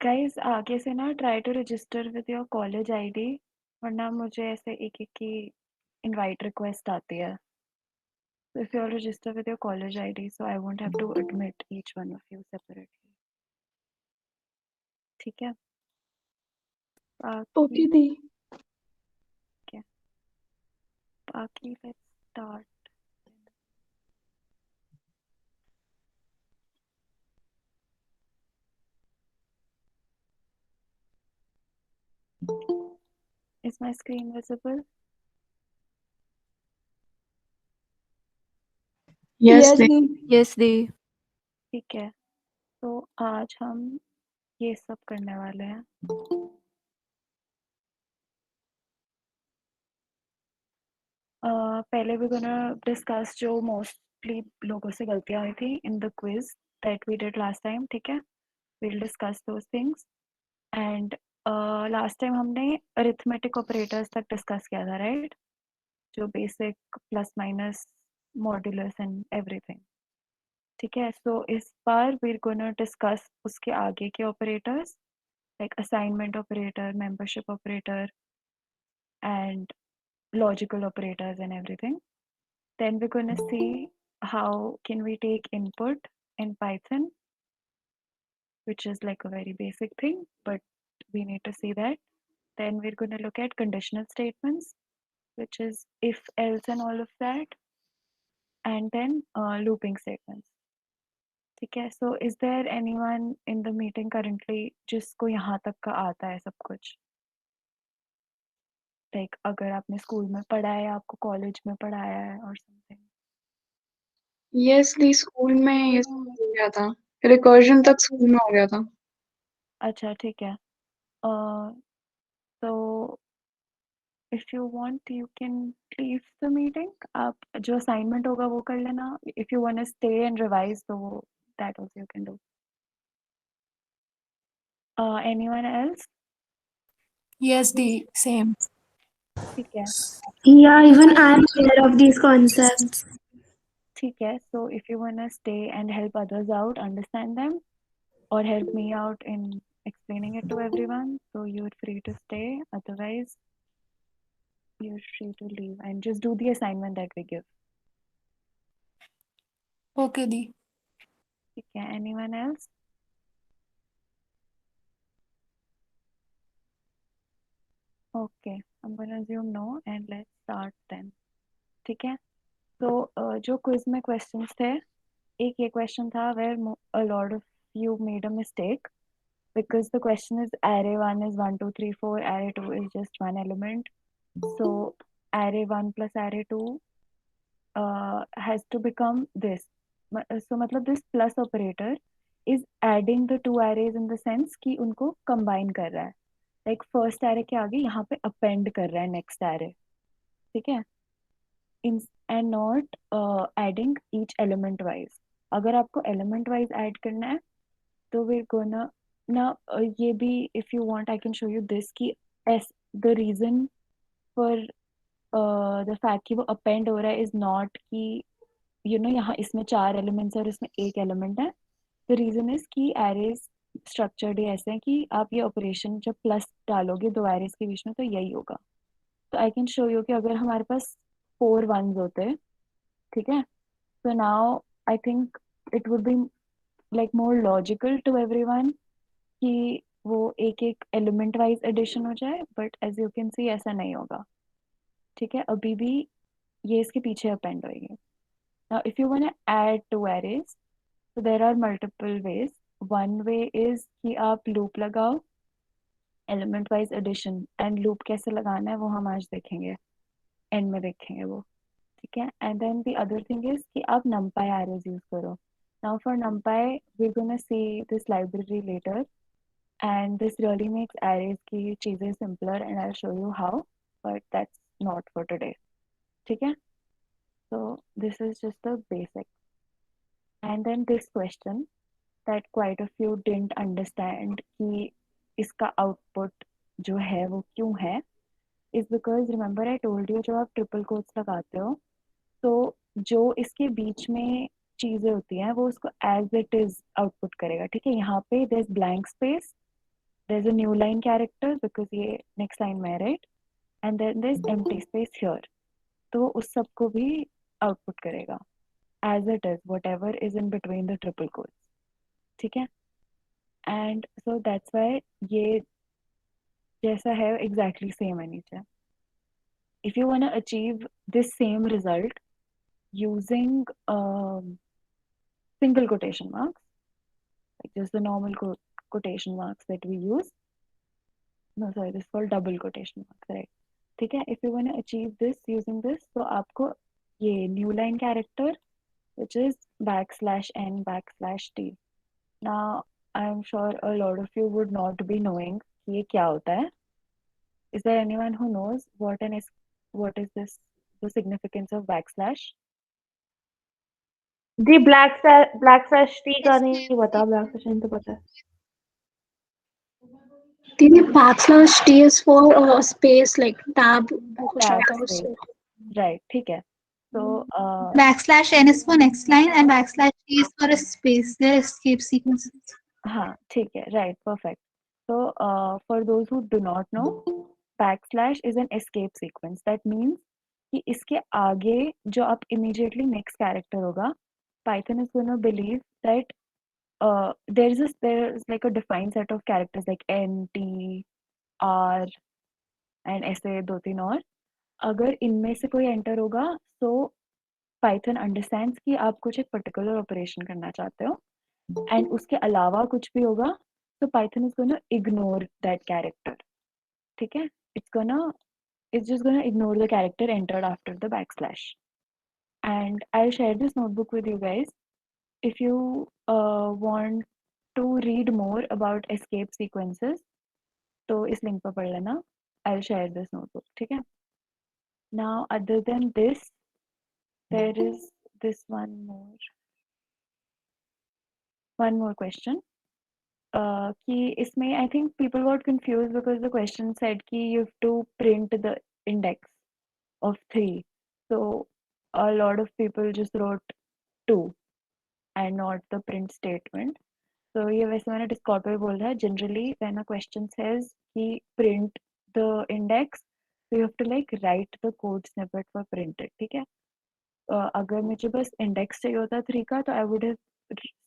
Guys आगे से ना try to register with your college ID, वरना मुझे ऐसे एक एक की इनवाइट रिक्वेस्ट आती है. So if you all register with your college ID, so I won't have to admit each one of you separately. ठीक है. ओके बाकी दी। क्या बाकी let's start. Is my screen visible? Yes yes the. The. Yes दी। ठीक है. तो आज हम ये सब करने वाले हैं. पहले we're gonna discuss जो mostly लोगों से गलतियाँ हुई थी in the quiz that we did last time. ठीक है. We'll discuss those things. And last time हमने अरिथमेटिक ऑपरेटर्स तक डिस्कस किया था, राइट? जो basic plus minus modulus and everything. ठीक है. सो इस बार वी आर गोना डिस्कस उसके आगे के operators like assignment operator, membership operator and logical operators and everything. Then we gonna see how can we take input in Python, which is like a very basic thing, but we need to see that. Then we're going to look at conditional statements, which is if, else, and all of that, and then looping statements. ठीक है. So is there anyone in the meeting currently जिसको यहाँ तक का आता है सब कुछ? Like अगर आपने स्कूल में पढ़ा है, आपको कॉलेज में पढ़ाया है और something. यस दी, स्कूल में ये सब हो गया था। रिकर्जन तक स्कूल में हो गया था। अच्छा ठीक है. So if you want you can leave the meeting. आप जो assignment होगा वो कर लेना. If you want to stay and revise, तो that also you can do. Anyone else? Yes the same. ठीक है. Yeah, even I am aware of these concepts. ठीक है. So if you want to stay and help others out, understand them, or help me out in explaining it to everyone, so you're free to stay. Otherwise, you're free to leave and just do the assignment that we give. Okay दी। ठीक है. Anyone else? Okay, I'm gonna assume no and let's start then. ठीक है. तो जो quiz में questions थे, एक ये क्वेश्चन था where a lot of you made a mistake because the question is array 1 is 1 2 3 4, array 2 is just one element. So array 1 plus array 2 has to become this. So मतलब this plus operator is adding the two arrays in the sense कि उनको combine कर रहा है. Like first array के आगे यहाँ पे append कर रहा है next array. ठीक है. And not adding each element wise. अगर आपको element wise add करना है तो we're gonna now ये भी if you want I can show you this कि as the reason for the fact कि वो append हो रहा है is not कि यहाँ इसमें 4 elements है और इसमें एक element है. The reason is कि arrays structured ही ऐसे हैं कि आप ये operation जब plus डालोगे दो arrays के बीच में तो यही होगा. तो I can show you कि अगर हमारे पास 4 ones होते हैं, ठीक है, so now I think it would be like more logical to everyone कि वो एक एक element wise addition हो जाए, but as you can see ऐसा नहीं होगा. ठीक है. अभी भी ये इसके पीछे append होएगी. Now if you want to add two arrays, so there are multiple ways. One way is कि आप loop लगाओ element wise addition, and loop कैसे लगाना है वो हम आज देखेंगे, end में देखेंगे वो. ठीक है. And then the other thing is कि आप numpy arrays use करो. Now for numpy we're gonna see this library later, and this really makes arrays की चीज़ें simpler and I'll show you how, but that's not for today. ठीक है. So this is just the basic. And then this question that quite a few didn't understand कि इसका output जो है वो क्यों है, is because remember I told you जब आप triple quotes लगाते हो तो जो इसके बीच में चीज़ें होती हैं वो उसको as it is output करेगा. ठीक है. यहाँ पे there's blank space there's a new line character because ये next line में है, right? And then there's empty space here. तो उस सब को भी output करेगा as it is, whatever is in between the triple quotes. ठीक है? And so that's why ये जैसा है exactly same है नीचे. If you want to achieve this same result using single quotation marks, like just the normal quotation marks that we use. No, sorry, this is called double quotation marks, right? ठीक है? If you want to achieve this using this, तो आपको ये new line character, which is \n\t. Now, I'm sure a lot of you would not be knowing कि ये क्या होता है. Is there anyone who knows what is this, the significance of backslash? जी black slash T का नहीं पता, black slash N तो पता है. दीदी \t is for space like tab कुछ Tab आता है space. उससे. Right, ठीक है. So \n is for next line and \t is for a space. There are escape sequences. हाँ ठीक है, right, perfect. So for those who do not know, backslash is an escape sequence. That means कि इसके आगे जो आप immediately next character होगा, Python is going to believe that there is like a defined set of characters like N, T, R and ऐसे दो तीन और. अगर इनमें से कोई enter होगा, so Python understands कि आप कुछ एक particular operation करना चाहते हो, and उसके अलावा कुछ भी होगा, so Python is gonna ignore that character. ठीक है? It's just gonna ignore the character entered after the backslash. And I'll share this notebook with you guys. If you want to read more about escape sequences, तो इस link पर पढ़ लेना. I'll share this notebook. ठीक है? Now, other than this, there is this one more question. कि इसमें I think people got confused because the question said कि you have to print the index of 3. So a lot of people just wrote 2 and not the print statement. So ये वैसे मैंने Discord पे बोल रहा है, generally when a question says कि print the index, so you have to like write the code snippet for print it. ठीक है? अगर मुझे बस index चाहिए होता 3 का, तो I would have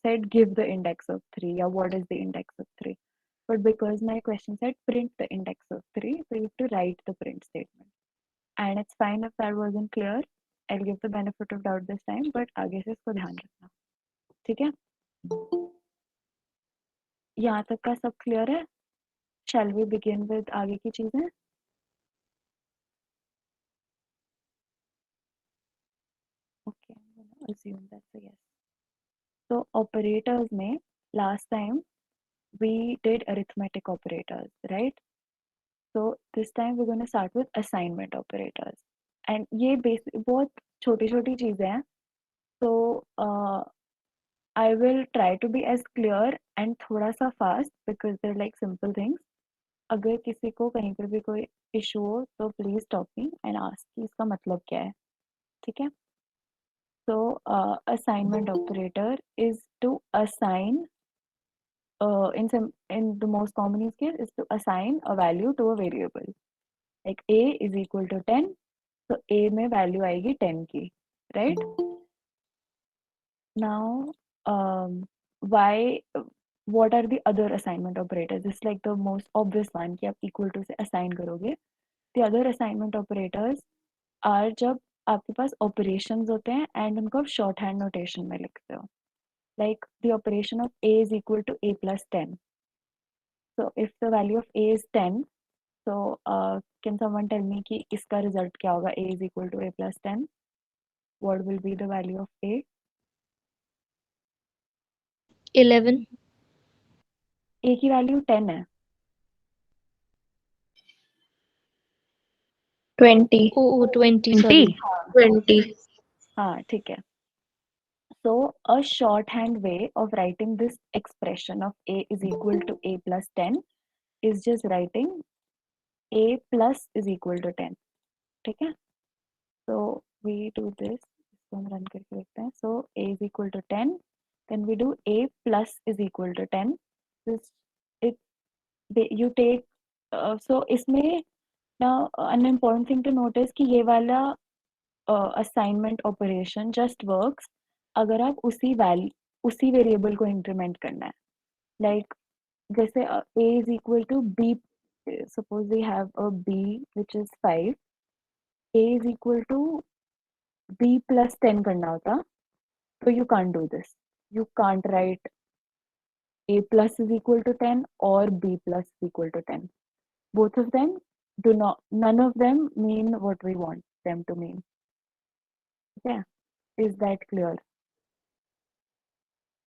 said give the index of 3 या what is the index of 3. But because my question said print the index of 3, so you have to write the print statement. And it's fine if that wasn't clear. I'll give the benefit of doubt this time, but आगे से इसको ध्यान रखना. ठीक है? यहाँ तक का सब clear है? Shall we begin with आगे की चीजें? Okay, I'm gonna assume that's a yes. So operators में last time we did arithmetic operators, right? So this time we're going to start with assignment operators. And ये बहुत छोटी चीजें हैं. So I will try to be as clear and थोड़ा सा fast because they're like simple things. अगर किसी को कहीं पर भी कोई issue हो तो please stop me and ask कि इसका मतलब क्या है. ठीक है? So assignment operator is to assign in the most common use case is to assign a value to a variable. Like a is equal to 10, so a में value आएगी 10 की, right? Now what are the other assignment operators? This is like the most obvious one कि आप equal to से assign करोगे. The other assignment operators are जब आपके पास operations होते हैं and उनको आप shorthand notation में लिखते हो. Like the operation of a is equal to a plus 10. So if the value of a is 10, so can someone tell me कि इसका result क्या होगा? A is equal to a plus 10. What will be the value of a? 11. A की value 10 है. 20. Oh, 20, sorry. 20. हाँ ठीक है. So a shorthand way of writing this expression of a is equal to a plus 10 is just writing a plus is equal to 10. ठीक है? So we do this. इसको हम run करके देखते हैं. So a is equal to 10. Then we do a plus is equal to 10. This it you take so इसमें now an important thing to notice कि ये वाला assignment operation just works अगर आप उसी वेरिएबल को इंक्रीमेंट करना है like जैसे a is equal to b, suppose we have a b which is 5, a is equal to b plus 10 करना होता, so you can't do this. You can't write a plus is equal to 10 or b plus is equal to 10. Both of them none of them mean what we want them to mean. Yeah, is that clear?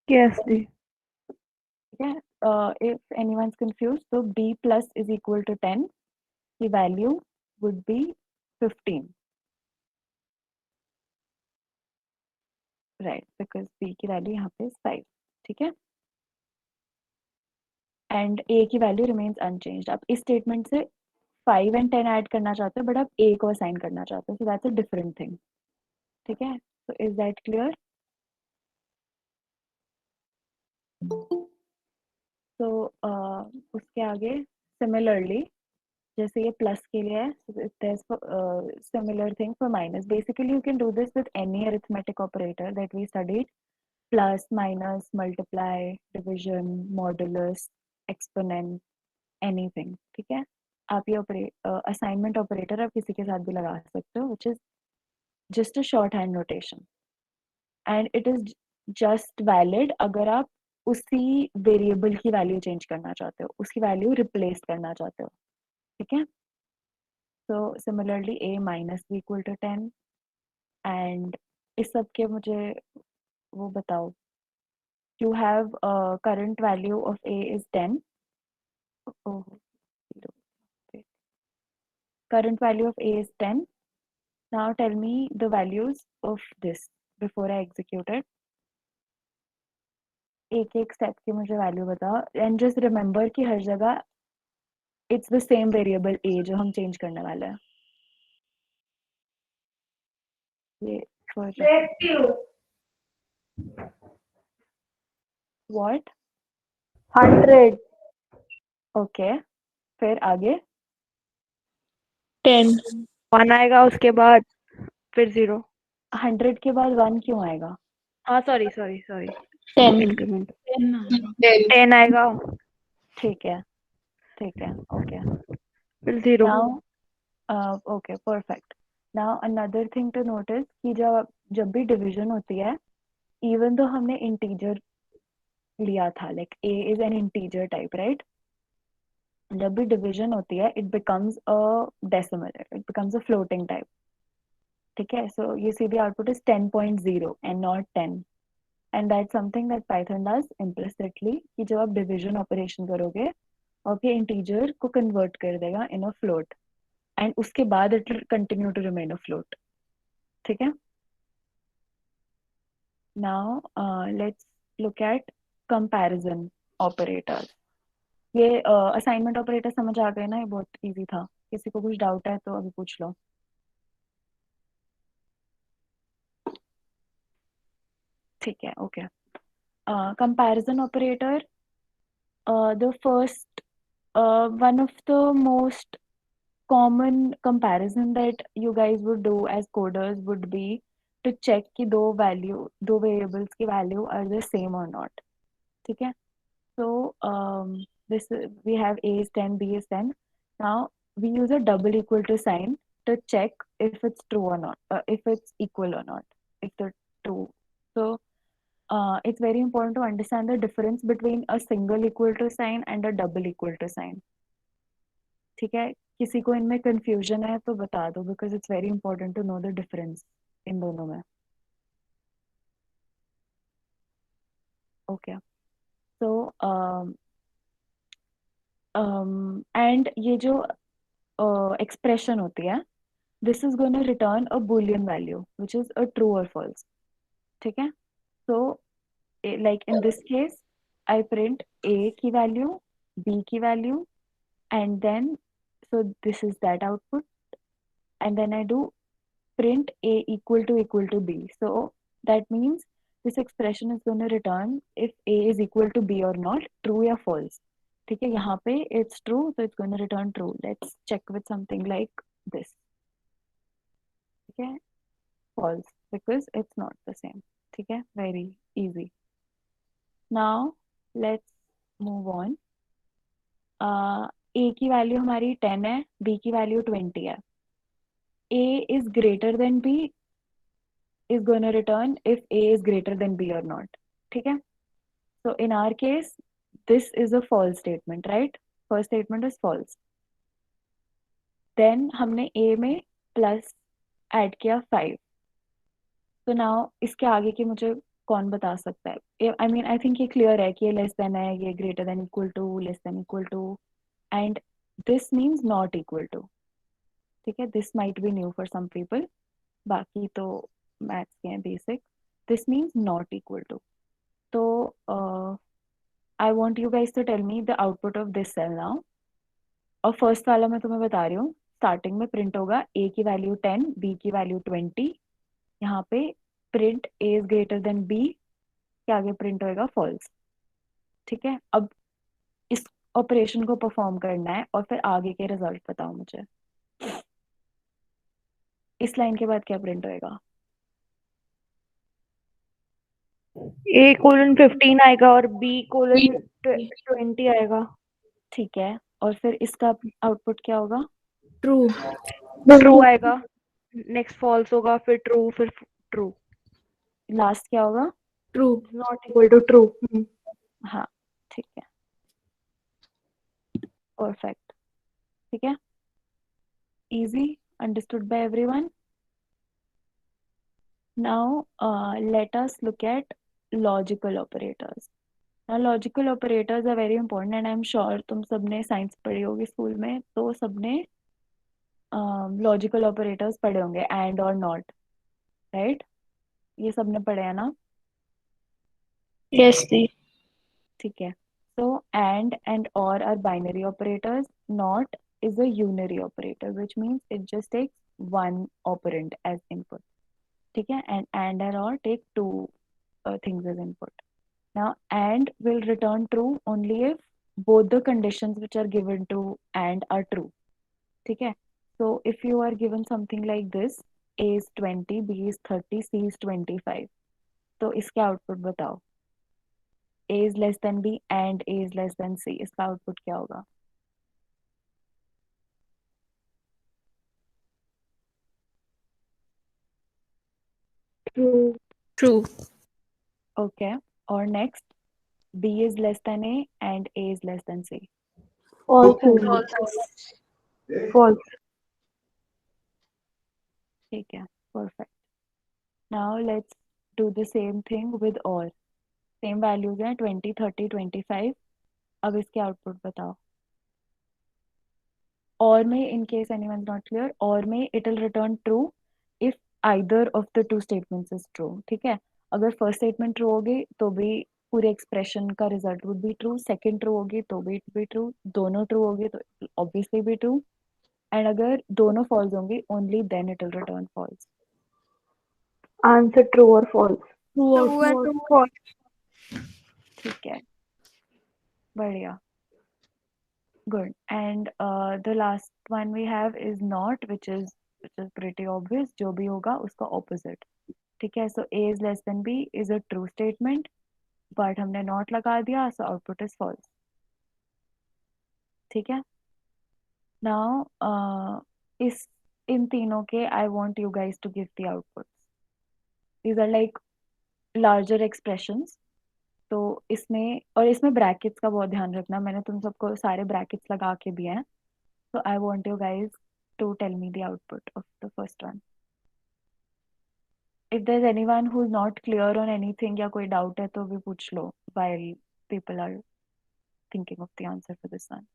Yes, Di. Yeah, if anyone's confused, so b plus is equal to 10, the value would be 15. Right, because b की value यहाँ पे is 5, ठीक है? And a की value remains unchanged. आप इस statement से 5 and 10 add करना चाहते हो, but आप a को assign करना चाहते हो, so that's a different thing. ठीक है? So is that clear? So उसके आगे similarly जैसे ये plus के लिए है, so there's similar thing for minus. Basically you can do this with any arithmetic operator that we studied: plus, minus, multiply, division, modulus, exponent, anything. ठीक है? आप ये assignment operator आप किसी के साथ भी लगा सकते हो, which is just a shorthand notation, and it is just valid अगर आप उसी वेरिएबल की वैल्यू चेंज करना चाहते हो, उसकी वैल्यू रिप्लेस करना चाहते हो, ठीक है? So similarly a minus b equal to 10, and इस सब के मुझे वो बताओ. You have current value of a is 10. Oh, 0. Wait. Current value of a is 10. Now tell me the values of this before I execute it. एक एक step की मुझे वैल्यू बता, एंड जस्ट रिमेंबर कि हर जगह it's the same variable a जो हम change करने वाले हैं. ये व्हाट 100. ओके, फिर आगे 10. 1 आएगा उसके बाद फिर 0. 100 के बाद 1 क्यों आएगा? हाँ सॉरी 10. इंक्रीमेंट 10. 10 आएगा ठीक है, ओके. फिर 0. Now okay, perfect. Now another thing to notice कि जब भी division होती है, even though हमने integer लिया था, like a is an integer type, right? जब भी division होती है, it becomes a decimal, it becomes a floating type. ठीक है? So you see the output is 10.0 and not 10. And that's something that Python does implicitly कि जब आप division operation करोगे, आपके integer को convert कर देगा in a float. And उसके बाद it will continue to remain a float. ठीक है? Now let's look at comparison operators. ये assignment operator समझ आ गए ना? ये बहुत easy था. किसी को कुछ doubt है तो अभी पूछ लो. ठीक है, okay. Comparison operator, the first one of the most common comparison that you guys would do as coders would be to check कि दो variables की value are the same or not. ठीक है? So we have a is 10, b is 10. Now we use a double equal to sign to check if it's true or not, if it's equal or not, if they're true. So it's very important to understand the difference between a single equal to sign and a double equal to sign. ठीक है? किसी को इनमें confusion है तो बता दो, because it's very important to know the difference इन दोनों में. Okay. So and ये जो expression होती है, this is going to return a boolean value which is a true or false. ठीक है? So like in this case I print a की value, b की value, and then so this is that output, and then I do print a equal to b. So that means this expression is going to return if a is equal to b or not, true या false. ठीक है, यहाँ पे it's true, so it's going to return true. Let's check with something like this. ठीक है, false because it's not the same. ठीक है, very easy. Now let's move on. A की वैल्यू हमारी 10 है, B की वैल्यू 20 है. A is greater than B is going to return if A is greater than B or not. ठीक है, so in our case this is a false statement, right? First statement is false. Then हमने A में plus add किया 5. तो now इसके आगे की मुझे कौन बता सकता है? आई मीन आई थिंक ये क्लियर है कि ये लेस देन है, ये greater than equal to, less than equal to, and this means not equal to. ठीक है, this might be new for some people, बाकी तो मैथ्स के हैं basic. This means not equal to. तो I want you guys to tell me the output of this cell now. और first वाला मैं तुम्हें बता रही हूँ, स्टार्टिंग में प्रिंट होगा A की वैल्यू 10, B की वैल्यू 20. यहाँ पे print A is greater than B के आगे प्रिंट होएगा फॉल्स. ठीक है, अब इस ऑपरेशन को परफॉर्म करना है और फिर आगे के रिजल्ट बताओ मुझे. इस लाइन के बाद क्या प्रिंट होएगा? A कोलन 15 आएगा और B कोलन 20 आएगा. ठीक है, और फिर इसका आउटपुट क्या होगा? True. ट्रू आएगा, नेक्स्ट फॉल्स होगा, फिर ट्रू, फिर ट्रू. लास्ट क्या होगा? True. Not equal to true. हाँ, ठीक है, परफेक्ट. ठीक है, easy, understood by everyone. Now let us look at logical operators. Now logical operators are very important and I'm sure तुम सबने साइंस पढ़ी होगी स्कूल में, तो सबने लॉजिकल ऑपरेटर्स पढ़े होंगे, एंड और नॉट, राइट? ये सबने पढ़े हैं ना? Yes, the. ठीक है, so and or are binary operators. Not is a unary operator, which means it just takes one operand as input. ठीक है, and or take two things as input. Now and will return true only if both the conditions which are given to and are true. ठीक है, so if you are given something like this, A is 20, B is 30, C is 25, तो इसके output बताओ. A is less than B and A is less than C, इसका output क्या होगा? True. True. Okay, और next, B is less than A and A is less than C. False. False. ठीक है, perfect. Now let's do the same thing with OR. Same values हैं 20, 30, 25. अब इसके output बताओ. OR में, in case anyone is not clear, OR में it will return true if either of the two statements is true. ठीक है, अगर first statement true होगी तो भी पूरे एक्सप्रेशन का result would be true, second true होगी तो भी इट बी ट्रू, दोनों ट्रू होगी तो ऑब्वियसली बी ट्रू, एंड अगर दोनों फॉल्स होंगी only then it will return false. Answer true और फॉल्स. True or false. ठीक है, बढ़िया, good. And the last one we have is not, which is pretty obvious. जो भी होगा उसका opposite. ठीक है, so A is less than B is a true statement, but हमने not लगा दिया, so output is false. ठीक है, now इन तीनों के I want you guys to give the outputs. These are like larger expressions. तो इसमें ब्रैकेट्स का बहुत ध्यान रखना, मैंने तुम सबको सारे ब्रैकेट्स लगा के दिए हैं. So I want you guys to tell me the output of the first one. If there's anyone who's not clear on anything या कोई doubt है तो भी पूछ लो while people are thinking of the answer for this one.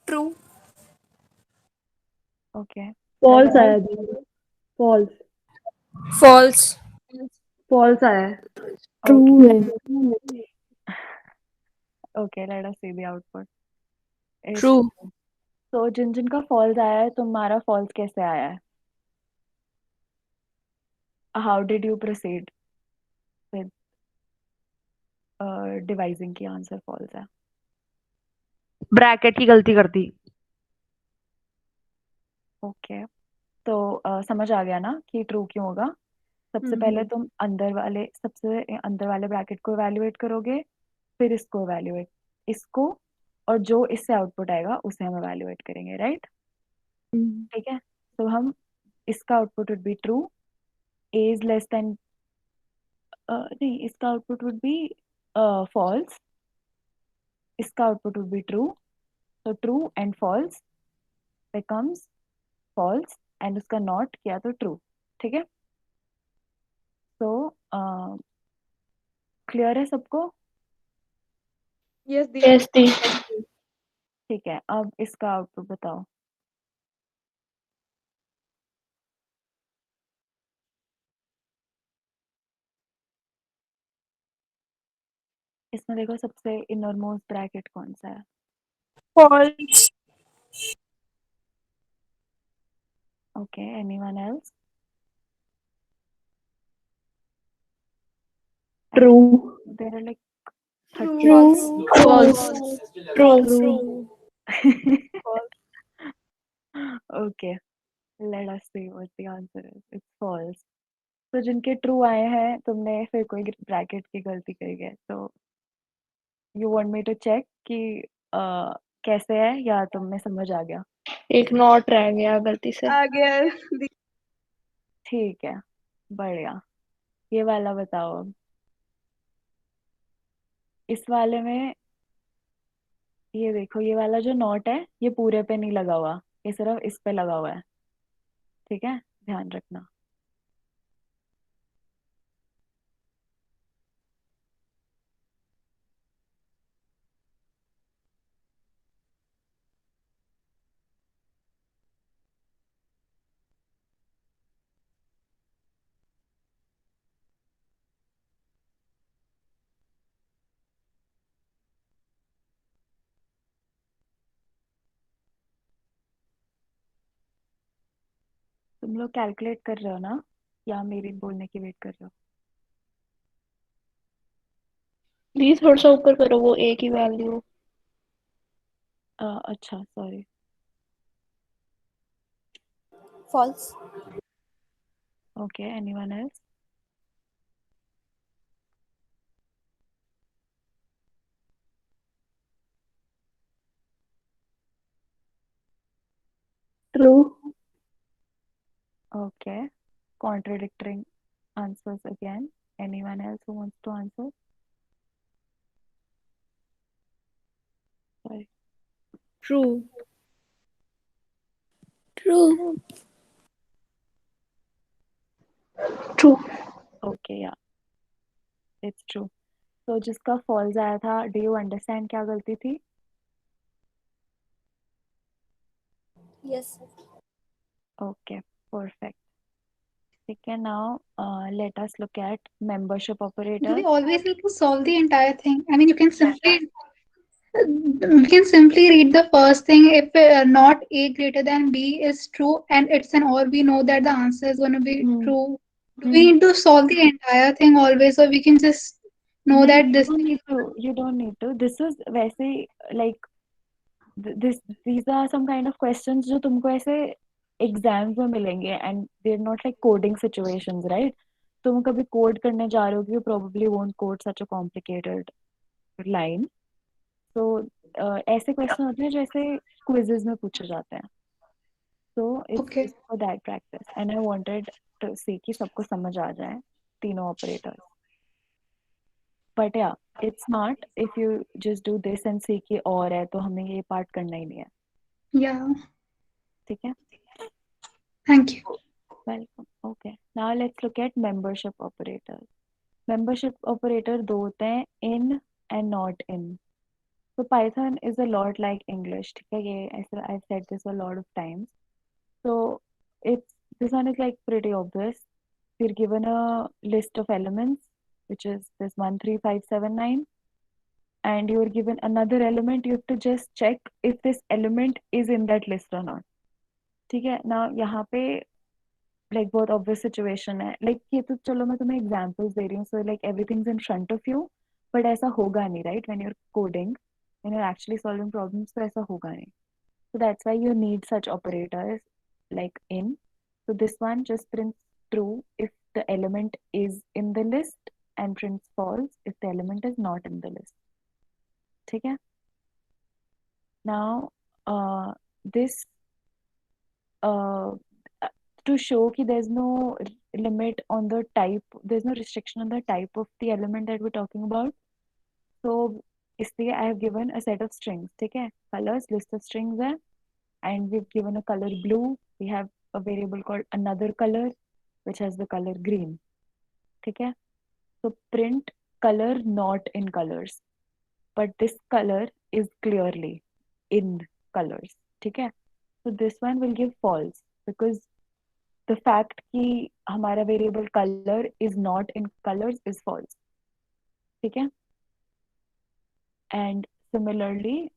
True. Okay. False आया जी. False. False. False आया है. Okay, let us see the output. It's True. तो जिन जिन का फॉल्स आया है तुम्हारा फॉल्स कैसे आया है? How did you proceed with devising की आंसर फॉल्स है? ब्रैकेट की गलती कर दी। ओके, तो समझ आ गया ना कि ट्रू क्यों होगा? सबसे पहले तुम सबसे अंदर वाले ब्रैकेट को इवैल्यूएट करोगे, फिर इसको इवैल्यूएट, इसको, और जो इससे आउटपुट आएगा उसे हम इवैल्यूएट करेंगे, राइट? ठीक है, तो हम इसका output would be true, a is less than, नहीं, इसका आउटपुट वुड बी फॉल्स, इसका आउटपुट वुड बी ट्रू, तो true and false becomes false, and उसका नॉट किया तो ट्रू। ठीक है, तो क्लियर है सबको? यस दी। Yes, दी. ठीक है, अब इसका आउटपुट बताओ। इसमें देखो सबसे इनर मोस्ट ब्रैकेट कौन सा है? False. Okay, anyone else? True. There are like True. False. True. Okay, let us see what the answer is. It's false. तो जिनके ट्रू आए हैं, तुमने फिर कोई ब्रैकेट की गलती करी है, तो you want me to check कि कैसे है, या तुम्हें समझ आ गया? एक नॉट रह गया गलती से. आ गया दी। ठीक है, बढ़िया। ये वाला बताओ अब। इस वाले में ये देखो, ये वाला जो नोट है ये पूरे पे नहीं लगा हुआ, ये सिर्फ इस पे लगा हुआ है। ठीक है, ध्यान रखना। तुम लोग कैलकुलेट कर रहे हो ना, या मेरी बोलने की वेट कर रहे प्लीज थोड़ा सा ऊपर करो वो ए की वैल्यू. हो? अच्छा, sorry. False. Okay, anyone else? True. Okay, contradicting answers again. Anyone else who wants to answer? Sorry. True. True. True. Okay, yeah, it's true. तो जिसका फॉल्स आया था, डू यू अंडरस्टैंड क्या गलती थी? Yes. Okay, perfect. ठीक है, now let us look at membership Do we operator. always need to solve the entire thing? I mean, you can simply read the first thing. If not A greater than B is true and it's an or, we know that the answer is going to be true. Do we need to solve the entire thing always, or we can just know नहीं, that you this don't thing need to, you don't need to. This is वैसे like these are some kind of questions जो तुमको ऐसे exams में मिलेंगे, and they are not like coding situations, right? तुम कभी code करने जा रहे हो, you probably won't code such a complicated line. तो ऐसे क्वेश्चन होते हैं जैसे क्विजेज में पूछे जाते हैं। तो Okay. It's for that practice, and I wanted to see कि सबको समझ आ जाए तीनों operators. But yeah, it's smart if you just do this and see कि और है, तो हमें ये पार्ट करना ही नहीं है। Yeah. ठीक है, Thank you. Welcome. Okay, now let's look at membership operator. Membership operator दो होते हैं, in and not in. So Python is a lot like English. ठीक है, ये ऐसा I've said this a lot of times. So it's this one is like pretty obvious. We're given a list of elements, which is this 13579. and you are given another element, you have to just check if this element is in that list or not. ठीक है ना, यहाँ पे like बहुत obvious situation है, like ये तो चलो मैं तुम्हें examples दे रही हूँ, so like everything's in front of you, but ऐसा होगा नहीं, right? When you're coding, when you're actually solving problems, तो ऐसा होगा नहीं. So that's why you need such operators like in. So this one just prints true if the element is in the list and prints false if the element is not in the list. ठीक है? Now this to show कि there's no limit on the type, there's no restriction on the type of the element that we're talking about. So इसलिए I have given a set of strings. ठीक है? Colors, list of strings है, and we've given a color blue. We have a variable called another color which has the color green. ठीक है? So print color not in colors, but this color is clearly in colors. ठीक है? So this one will give false because the fact कि हमारा variable color is not in colors is false. ठीक है? And similarly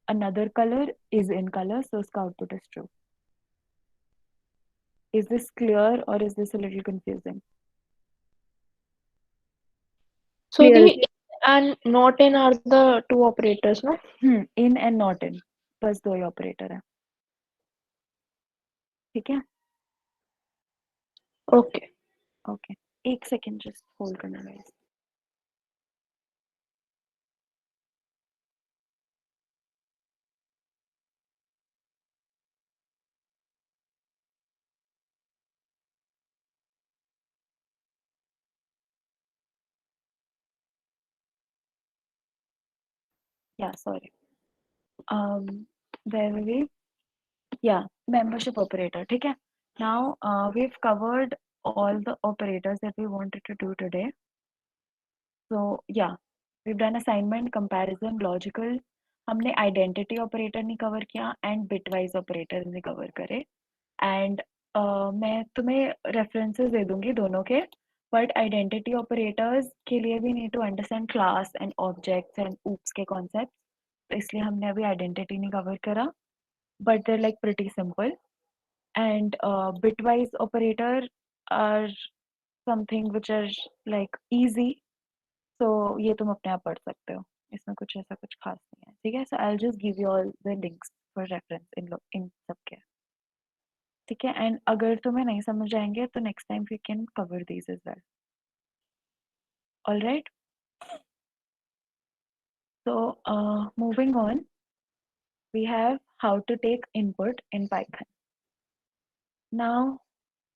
another color is in color, so उसका output is true. Is this clear or is this a little confusing? So Clear. the in and not in are the two operators, no? In and not in, बस दो ही operator है. ठीक है? Okay. Okay. एक second just hold करना guys. Yeah, sorry. Where were we? Yeah, membership operator. ठीक है? Now we've covered all the operators that we wanted to do today. So yeah, we've done assignment, comparison, logical. हमने identity operator नहीं cover किया and bitwise operator नहीं cover करे. And मैं तुम्हें references दे दूँगी दोनों के. But identity operators के लिए भी need to understand class and objects and oops के concepts. तो इसलिए हमने अभी identity नहीं cover करा. But they're like pretty simple. And bitwise operator are something which are like easy. So ये तुम अपने आप पढ़ सकते हो, इसमें कुछ ऐसा कुछ खास नहीं है. ठीक है? So I'll just give you all the links for reference in सबके. ठीक है? And अगर तुम्हें नहीं समझ आएंगे तो next time we can cover these as well. All right? So moving on, we have how to take input in Python. Now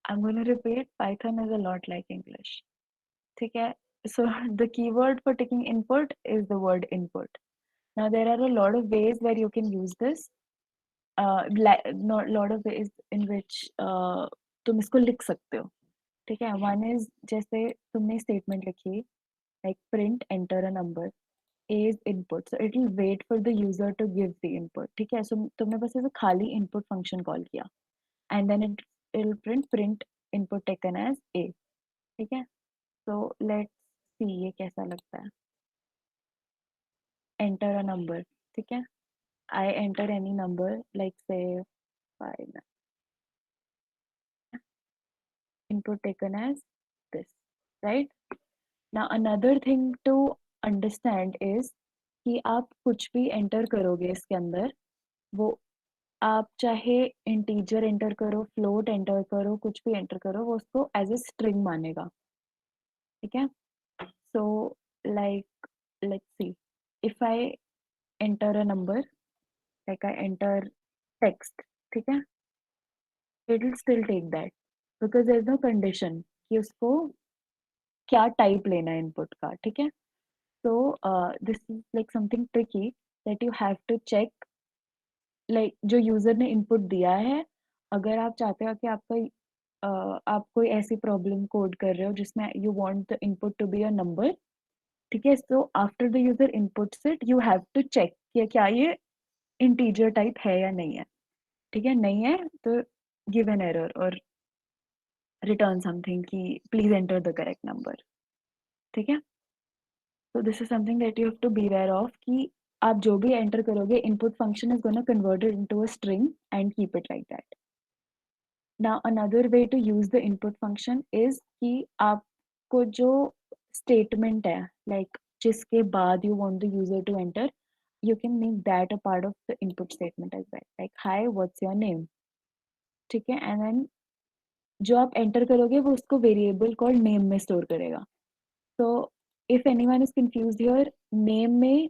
I'm going to repeat, Python is a lot like English. ठीक है? So the keyword for taking input is the word input. Now there are a lot of ways where you can use this. Not lot of ways in which तुम इसको लिख सकते हो. ठीक है? One is जैसे तुमने statement लिखी like print enter a number, A is input, so it will wait for the user to give the input. ठीक है? So तुमने बस ऐसे खाली input function call किया and then it will print input taken as A. ठीक है? So let's see ये कैसा लगता है. Enter a number. ठीक है? I enter any number like say 5. Input taken as this, right? Now another thing to understand is कि आप कुछ भी enter करोगे इसके अंदर, वो आप चाहे integer enter करो, float enter करो, कुछ भी enter करो, वो उसको as a string मानेगा. ठीक है? So like let's see, if I enter a number, like I enter text, ठीक है? It will still take that because there is no condition कि उसको क्या type लेना है input का. ठीक है? So this is like something tricky that you have to check. Like जो user ने input दिया है, अगर आप चाहते हो कि आप कोई ऐसी problem code कर रहे हो जिसमें you want the input to be a number, ठीक है? So after the user inputs it, you have to check कि क्या ये integer type है या नहीं है. ठीक है? नहीं है तो give an error or return something कि please enter the correct number. ठीक है? So this is something that you have to be aware of कि आप जो भी enter करोगे, input function is gonna convert it into a string and keep it like that. Now another way to use the input function is कि आपको जो statement है, like जिसके बाद you want the user to enter, you can make that a part of the input statement as well. Like hi, what's your name? ठीक है, and then जो आप enter करोगे वो उसको variable called name में store करेगा. So if anyone is confused here, name में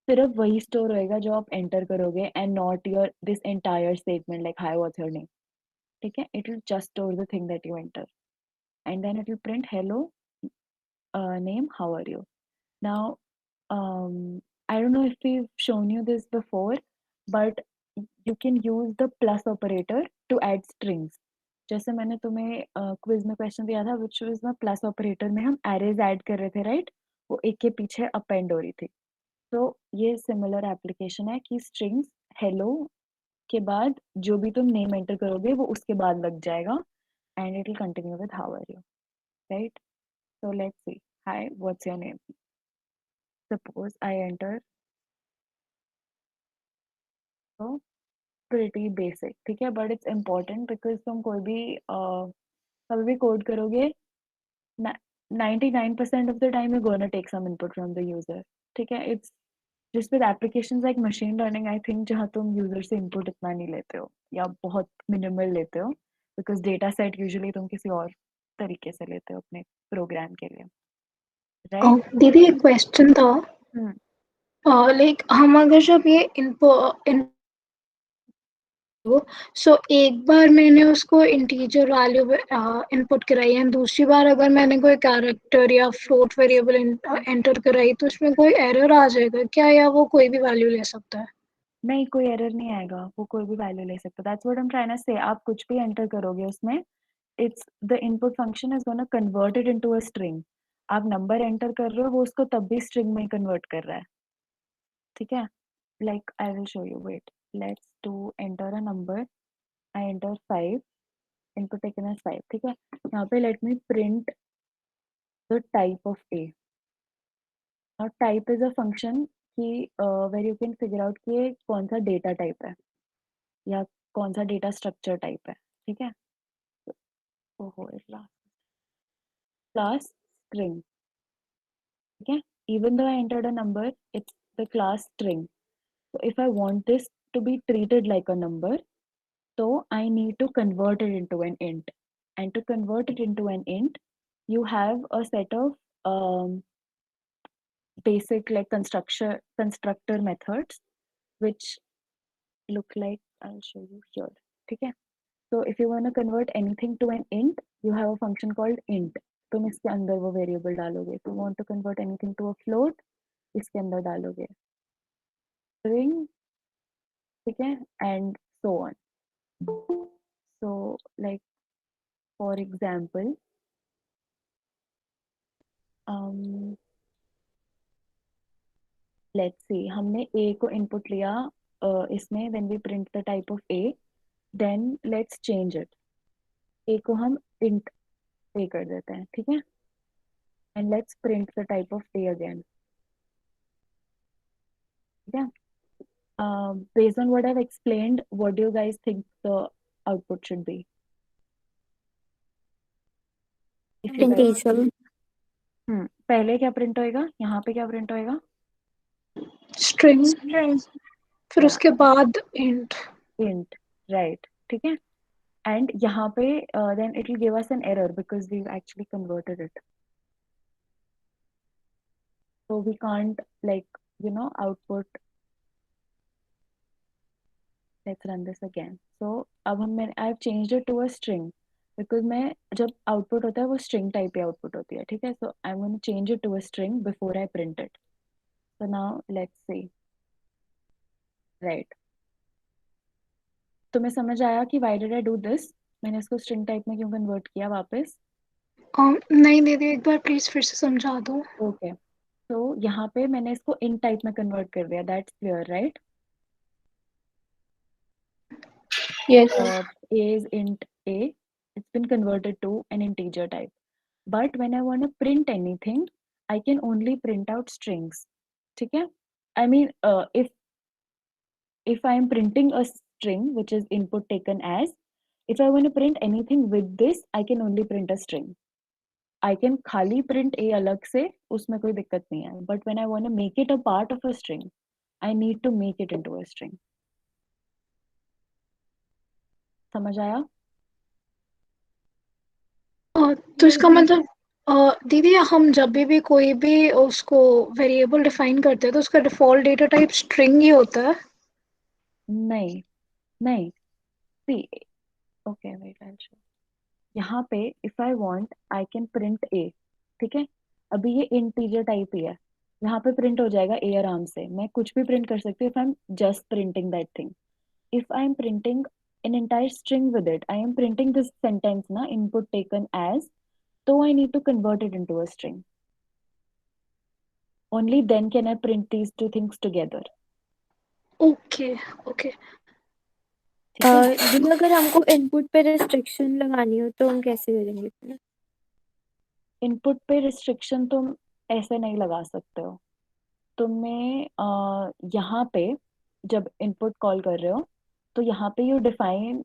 सिर्फ वही store होएगा जो आप enter करोगे and not your this entire statement like hi, what's your name? ठीक है, it will just store the thing that you enter and then it will print hello name, how are you? Now I don't know if we've shown you this before, but you can use the plus operator to add strings. जैसे मैंने तुम्हें quiz में question दिया था which was में plus operator में हम arrays add कर रहे थे, राइट? वो एक के पीछे अपेंड हो रही थी. तो ये सिमिलर एप्लीकेशन है कि स्ट्रिंग्स हेलो के बाद जो भी तुम नेम एंटर करोगे वो उसके बाद लग जाएगा and it will continue with how are you, right? So let's see. Hi, what's your name? Suppose I enter. So pretty basic, ठीक है, but it's important because तुम कोई भी कभी भी कोड करोगे 99% of the time you're going to take some input from the user. ठीक है, it's just with applications like machine learning, I think जहाँ तुम user से input इतना नहीं लेते हो या बहुत minimal लेते हो because data set usually तुम किसी और तरीके से लेते हो अपने program के लिए, right? दीदी एक क्वेश्चन था, लाइक हम अगर जब ये सो एक बार मैंने उसको इंटीजर वैल्यू इनपुट कराई है, दूसरी बार अगर मैंने कोई कैरेक्टर या फ्लोट वेरिएबल एंटर कराई तो उसमें कोई एरर आ जाएगा क्या, या वो कोई भी वैल्यू ले सकता है? नहीं, कोई एरर नहीं आएगा, वो कोई भी वैल्यू ले सकता है. That's what I am trying to say. आप कुछ भी एंटर करोगे उसमें, it's the input function is gonna convert it into a string. आप नंबर एंटर कर रहे हो वो उसको तब भी स्ट्रिंग में कन्वर्ट कर रहा है, ठीक है? Like I will show you, wait, let's to enter a number. I enter 5, input taken as 5, ठीक है? यहाँ पे let me print the type of a. Now type is a function कि where you can figure out कि ये कौन सा data type है या कौन सा डेटा स्ट्रक्चर टाइप है, ठीक है? ओहो, क्लास स्ट्रिंग, ठीक है? Even though I entered a number, it's the class string. So if I want this to be treated like a number, so I need to convert it into an int. And to convert it into an int, you have a set of basic like constructor methods, which look like, I'll show you here, okay? So if you want to convert anything to an int, you have a function called int. तुम इसके अंदर वो variable डालोगे. If you want to convert anything to a float, इसके अंदर डालोगे string, ठीक है, and so on. So like for example, let's see, हमने a को input लिया इसमें, when we print the type of a, then let's change it. a को हम int a कर देते हैं, ठीक है? And let's print the type of a again. Yeah. Based on what I've explained, what do you guys think the output should be? If you guys... पहले क्या print होएगा? यहाँ पे क्या प्रिंट होएगा? स्ट्रिंग, फिर Yeah. उसके बाद इंट. Right, ठीक है? And यहाँ पे then it will give us an error because we've actually converted it. So we can't like output. Let's run this again. So अब I've changed it to a string because मैं जब output होता है वो string type पे output होती है, ठीक है? So I'm going to change it to a string before I print it. So now let's see. Right. तुम्हें समझ आया कि why did I do this? मैंने इसको string type में क्यों convert किया वापस? नहीं दीदी, एक बार प्लीज फिर से समझा दो. Okay. So यहाँ पे मैंने इसको int type में convert कर दिया. That's clear, right? Yes. A is int a. It's been converted to an integer type. But when I want to print anything, I can only print out strings. ठीक है? I mean, if I am printing a string which is input taken as, if I want to print anything with this, I can only print a string. I can खाली print a अलग से, उसमें कोई दिक्कत नहीं है. But when I want to make it a part of a string, I need to make it into a string. समझ आया? तो इसका मतलब दीदी हम जब भी कोई भी उसको वेरिएबल डिफाइन करते हैं तो उसका डिफॉल्ट डेटा टाइप स्ट्रिंग ही होता है? नहीं, नहीं. See, okay, wait, I'll show. यहाँ पे if I want, I can print a. ठीक है? अभी ये integer टाइप ही है. यहाँ पे प्रिंट हो जाएगा a आराम से. मैं कुछ भी प्रिंट कर सकती हूँ if I'm just printing that thing. If I'm printing an entire string with it, I am printing this sentence na input taken as, so I need to convert it into a string. Only then can I print these two things together. Okay okay. ठीक है? दीदी अगर हमको input पे restriction लगानी हो तो हम कैसे करेंगे फिर? इनपुट पे रिस्ट्रिक्शन तुम ऐसे नहीं लगा सकते हो. तुम्हें यहाँ पे जब इनपुट कॉल कर रहे हो तो यहाँ पे यू डिफाइन,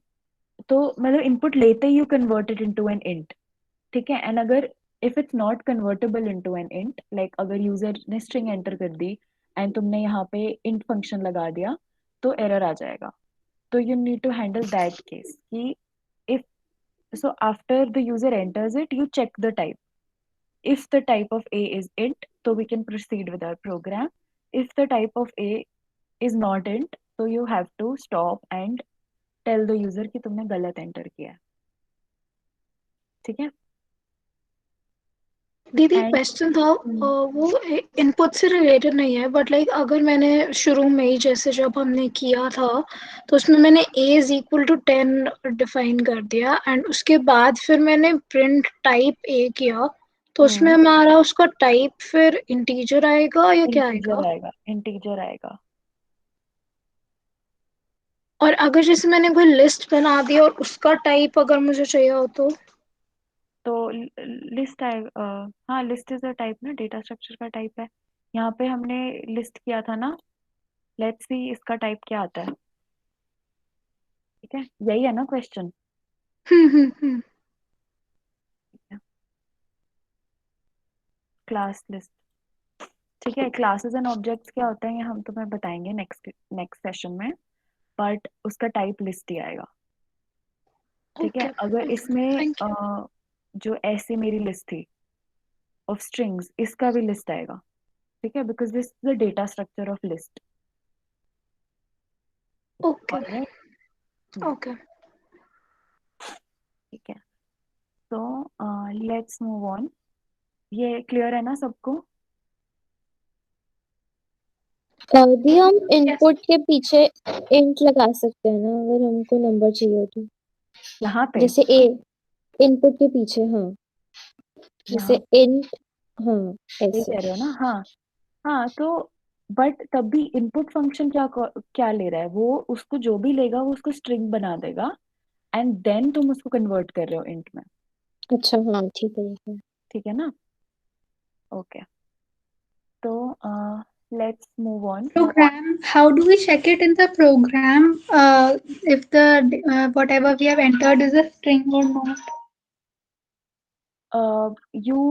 तो मतलब इनपुट लेते ही you convert it into an int. ठीक है? एंड अगर if it's not convertible into an int, like अगर यूजर ने स्ट्रिंग एंटर कर दी एंड तुमने यहाँ पे इंट फंक्शन लगा दिया तो एरर आ जाएगा. तो you need to handle that case कि if so after the user enters it, you check the type. If the type of a is int, so we can proceed with our program. If the type of a is not int, so you have to stop and tell the user कि तुमने गलत enter किया है. ठीक है? दीदी And question था वो इनपुट से रिलेटेड नहीं है बट लाइक अगर मैंने शुरू में ही जैसे जब हमने किया था तो उसमें मैंने a is equal to 10 define कर दिया एंड उसके बाद फिर मैंने प्रिंट टाइप a किया तो उसमें हमारा उसका टाइप फिर इंटीजर आएगा या क्या इंटीजर आएगा? आएगा, इंटीजर आएगा. और अगर जैसे मैंने कोई लिस्ट बना दी और उसका टाइप अगर मुझे चाहिए हो तो लिस्ट आएगा. हाँ, लिस्ट इज अ टाइप ना, डेटा स्ट्रक्चर का टाइप है. यहाँ पे हमने लिस्ट किया था ना. लेट्स सी इसका टाइप क्या आता है. ठीक है? यही है ना क्वेश्चन? हम्म. Class list. ठीक है? क्लासेस एंड ऑब्जेक्ट्स क्या होते हैं ये हम तुम्हें बताएंगे नेक्स्ट सेशन में. बट उसका टाइप लिस्ट ही आएगा. ठीक है? अगर इसमें थैंक यू. जो ऐसी मेरी लिस्ट थी ऑफ स्ट्रिंग्स, इसका भी लिस्ट आएगा. ठीक है? Because this is the data structure of list. Okay okay. ठीक है? तो लेट्स मूव ऑन. ये क्लियर है ना सबको? दी हम इनपुट के पीछे इंट लगा सकते हैं ना अगर हमको नंबर चाहिए हो तो. यहाँ पे जैसे ए इनपुट के पीछे. हाँ जैसे यहाँ इंट. हाँ ये ऐसे. कह रहे हो ना? हाँ. हाँ तो बट तब भी इनपुट फंक्शन क्या ले रहा है, वो उसको जो भी लेगा वो उसको स्ट्रिंग बना देगा एंड देन तुम उसको कन्वर्ट कर रहे हो इंट में. अच्छा हाँ ठीक है. ठीक है ना? ओके. तो let's move on. Program, how do we check it in the program if the whatever we have entered is a string or not? You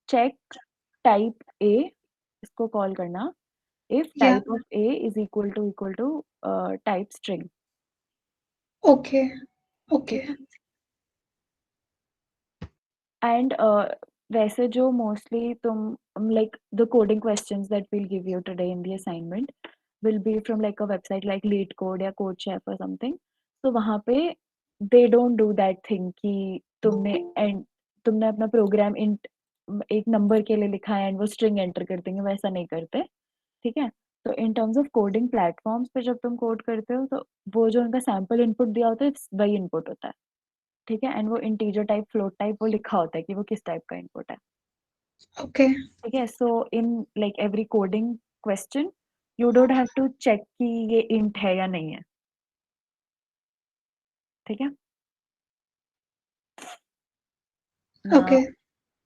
check type a, इसको कॉल करना. If Yeah. Type of a is equal to type string. Okay. Okay. And वैसे जो mostly तुम like the coding questions that will give you today in the assignment will be from like a website like LeetCode या CodeChef और something. तो वहाँ पे they don't do that thing कि तुमने अपना प्रोग्राम इंट एक number के लिए लिखा है एंड वो स्ट्रिंग एंटर कर देंगे, वैसा नहीं करते. ठीक है? तो in terms of coding platforms पे जब तुम कोड करते हो तो वो जो उनका सैम्पल इनपुट दिया होता है वही इनपुट होता है. ठीक है? एंड वो इंटीजर टाइप फ्लोट टाइप वो लिखा होता है कि वो किस टाइप का इनपुट है. Okay. ठीक है? So in like every coding question you don't have to check कि ये इंट है या नहीं है. ठीक है? Okay.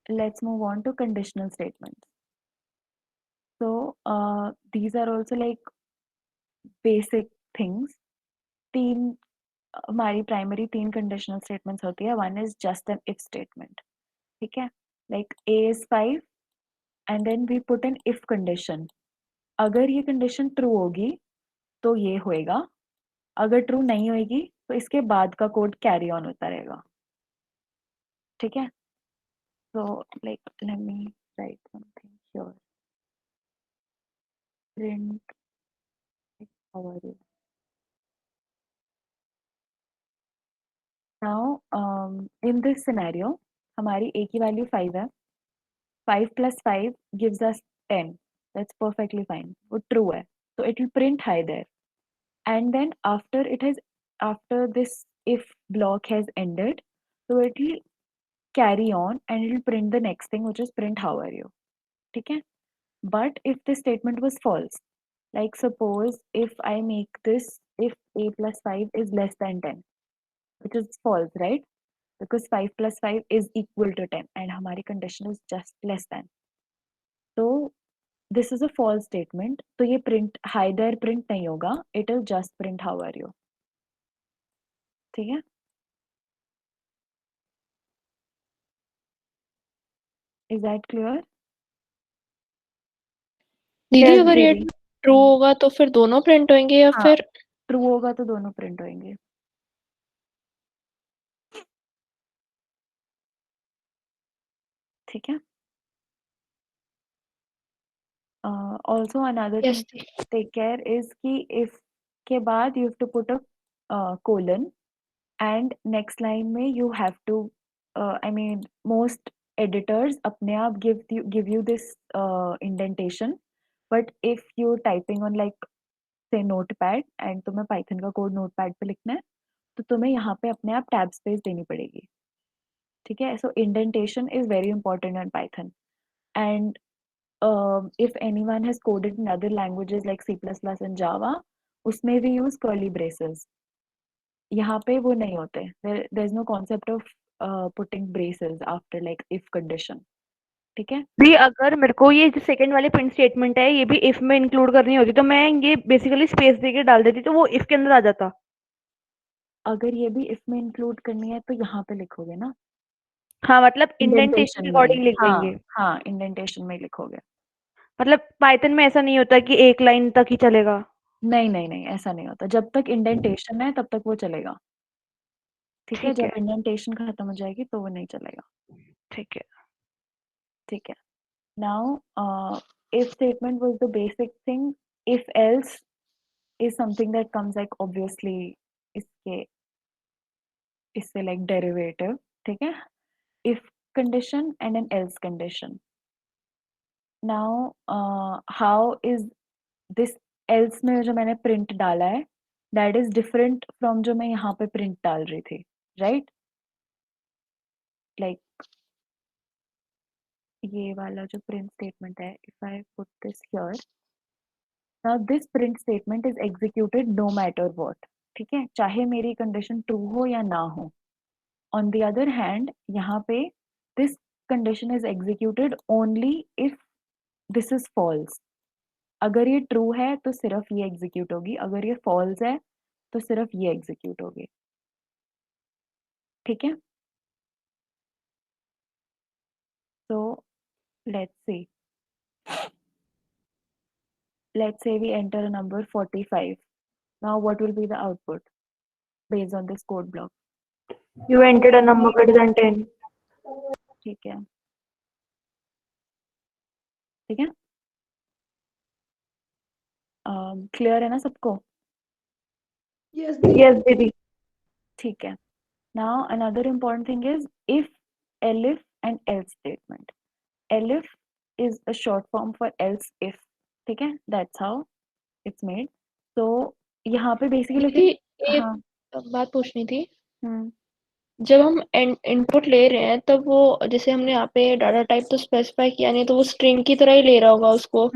Let's move on to conditional statements. So these are also like basic things. तीन हमारी प्राइमरी 3 कंडीशनल स्टेटमेंट्स होती है. One is just an if statement. ठीक है, like a is 5 and then we put an if condition. अगर ये condition true होगी तो ये होएगा, अगर ट्रू नहीं होएगी तो इसके बाद का कोड कैरी ऑन होता रहेगा. ठीक है, so like let me write something here. Print how are you now. In this scenario हमारी a की वैल्यू 5 है. 5 plus 5 gives us 10. That's perfectly fine. वो true है, so it will print hi there. And then after this if block has ended, so it will carry on and it will print the next thing, which is print how are you. ठीक है, but if this statement was false, like suppose if I make this if a plus 5 is less than 10, which is false, right? Because 5 plus 5 is equal to 10 and हमारी condition is just less than. So this is a false statement, तो ये print hi there print नहीं होगा, it will just print how are you. ठीक है, is that clear? दीदी Yes, अगर ये दीदी. ट्रू होगा तो फिर दोनों प्रिंट होंगे या हाँ, फिर ट्रू होगा तो दोनों प्रिंट होंगे. ठीक है. Also another yes thing to take care is कि if के बाद you have to put a colon and next line में you have to I mean most editors अपने आप give you this indentation, but if you're typing on like say notepad and तुम्हें python का code notepad पे लिखना है तो तुम्हें यहाँ पे अपने आप tab space देनी पड़ेगी. ठीक है, so indentation is very important in python. And if anyone has coded in other languages like C++ and Java, उसमें we use curly braces. यहाँ पे वो नहीं होते. There's no concept of putting braces after like if condition. ठीक है, भी अगर मेरे को ये जो सेकंड वाली प्रिंट स्टेटमेंट है ये भी इफ में इंक्लूड करनी होती तो मैं ये बेसिकली स्पेस देके डाल देती तो वो इफ के अंदर आ जाता. अगर ये भी if में include करनी है तो यहाँ पे लिखोगे ना, हाँ मतलब इंडेंटेशन के indentation अकॉर्डिंग में. लिख हाँ देंगे. हाँ, indentation में लिखोगे. मतलब पाइथन में ऐसा नहीं होता कि एक लाइन तक ही चलेगा. नहीं नहीं नहीं, ऐसा नहीं होता. जब तक indentation है तब तक वो चलेगा. ठीक है, ठीक है, जब indentation खत्म हो जाएगी तो वो नहीं चलेगा. ठीक है. ठीक है. Now, if statement was the basic thing. If else is something that comes like obviously इससे like derivative. ठीक है, if condition and an else condition. Now, how is this else में जो मैंने print डाला है that is different from जो मैं यहाँ पे print डाल रही थी, right? Like ये वाला जो print statement है, if I put this here. Now this print statement is executed no matter what. ठीक है, चाहे मेरी condition true हो या ना हो. On the other hand, यहाँ पे this condition is executed only if this is false. अगर ये true है तो सिर्फ ये execute होगी, अगर ये false है तो सिर्फ ये execute होगी. ठीक है, so let's see. Let's say we enter a number 45. Now what will be the output based on this code block? You entered a number greater than 10. ठीक है, ठीक है. क्लियर है ना सबको? Yes, Yes दीदी. ठीक है. Now another important thing is if, elif and else statement. Elif is a short form for else if. ठीक है, that's how it's made. So यहाँ पे basically दीदी एक हाँ. बात पूछनी थी. हम्म. जब हम इनपुट ले रहे हैं तब वो जैसे हमने यहाँ पे डाटा टाइप तो स्पेसिफाई किया नहीं तो वो स्ट्रिंग की तरह ही ले रहा होगा उसको.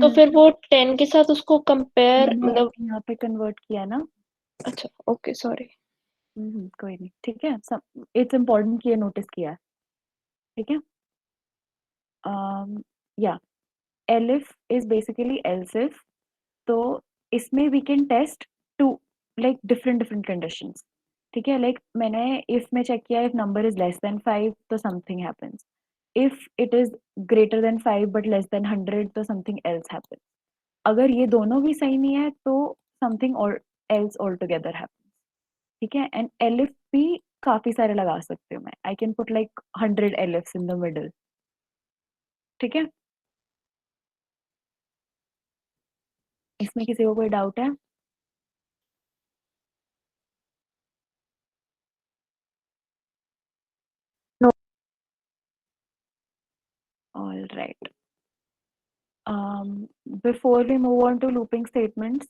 तो फिर वो 10 के साथ उसको कंपेयर मतलब यहाँ पे कन्वर्ट किया ना. अच्छा ओके सॉरी. कोई नहीं, ठीक है. इट्स इम्पोर्टेंट कि ये नोटिस किया है. ठीक है, या elif is basically else if. तो इसमें we can test two like different conditions. ठीक है, like मैंने if में check किया if number is less than 5 तो something happens. If it is greater than 5 but less than 100 तो something else happens. अगर ये दोनों भी सही नहीं है तो something or else altogether happens. ठीक है, and elif भी काफी सारे लगा सकती हूँ मैं. I can put like 100 elifs in the middle. ठीक है, इसमें किसी को कोई डाउट है? No. All right. Before we move on to looping statements,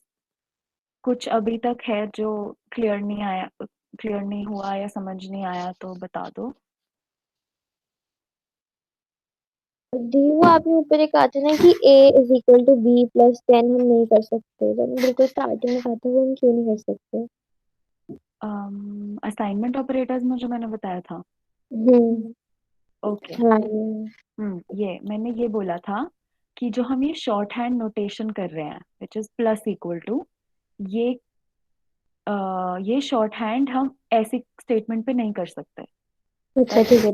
कुछ अभी तक है जो क्लियर नहीं हुआ या समझ नहीं आया तो बता दो. दी वो आपने ऊपर एक कहा था ना कि a is equal to b plus 10 हम नहीं कर सकते, जब हम बिल्कुल स्टार्टिंग में कहा था वो हम क्यों नहीं कर सकते? असाइनमेंट ऑपरेटर्स में जो मैंने बताया था. ओके. हाँ ये मैंने ये बोला था कि जो हम ये शॉर्ट हैंड नोटेशन कर रहे हैं which is plus equal to, ये शॉर्ट हैंड हम ऐसी स्टेटमेंट पे नहीं कर सकते. अच्छा ठीक है.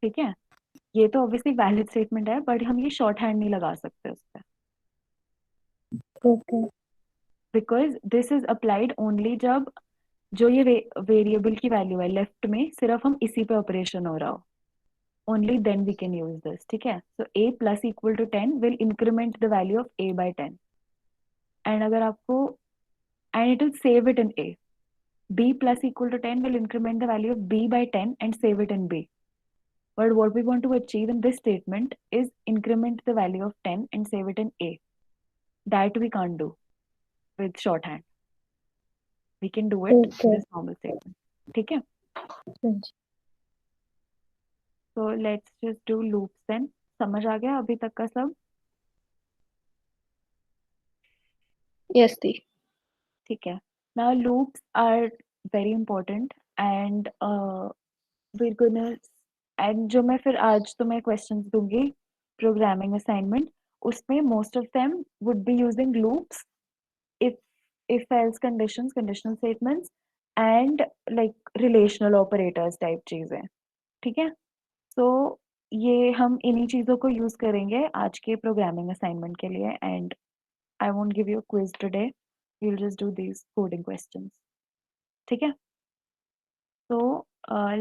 ठीक है, ये तो ऑब्वियसली वैलिड स्टेटमेंट है बट हम ये शॉर्ट हैंड नहीं लगा सकते उस पर. Okay. Because this is applied only जब जो ये वेरिएबल की वैल्यू है लेफ्ट में सिर्फ हम इसी पे ऑपरेशन हो रहा हो. Only then we can use this. ठीक है, so a plus equal to 10 will increment the value of a by 10. And अगर आपको and it will save it in a. b plus equal to 10 will increment the value of b by 10 and save it in b. But what we want to achieve in this statement is increment the value of 10 and save it in a. That we can't do with shorthand. We can do it in this normal statement. ठीक है? So let's just do loops then. समझ आ गया अभी तक का सब? Yes, दी. ठीक है. Now loops are very important and we're gonna and जो मैं फिर आज तुम्हें questions दूंगी programming assignment, उसमें most of them would be using loops, if else conditions, conditional statements and like relational operators type चीजें. ठीक है, so ये हम इन्हीं चीजों को यूज करेंगे आज के प्रोग्रामिंग असाइनमेंट के लिए. And I won't give you a quiz today. We'll just do these coding questions. ठीक है? So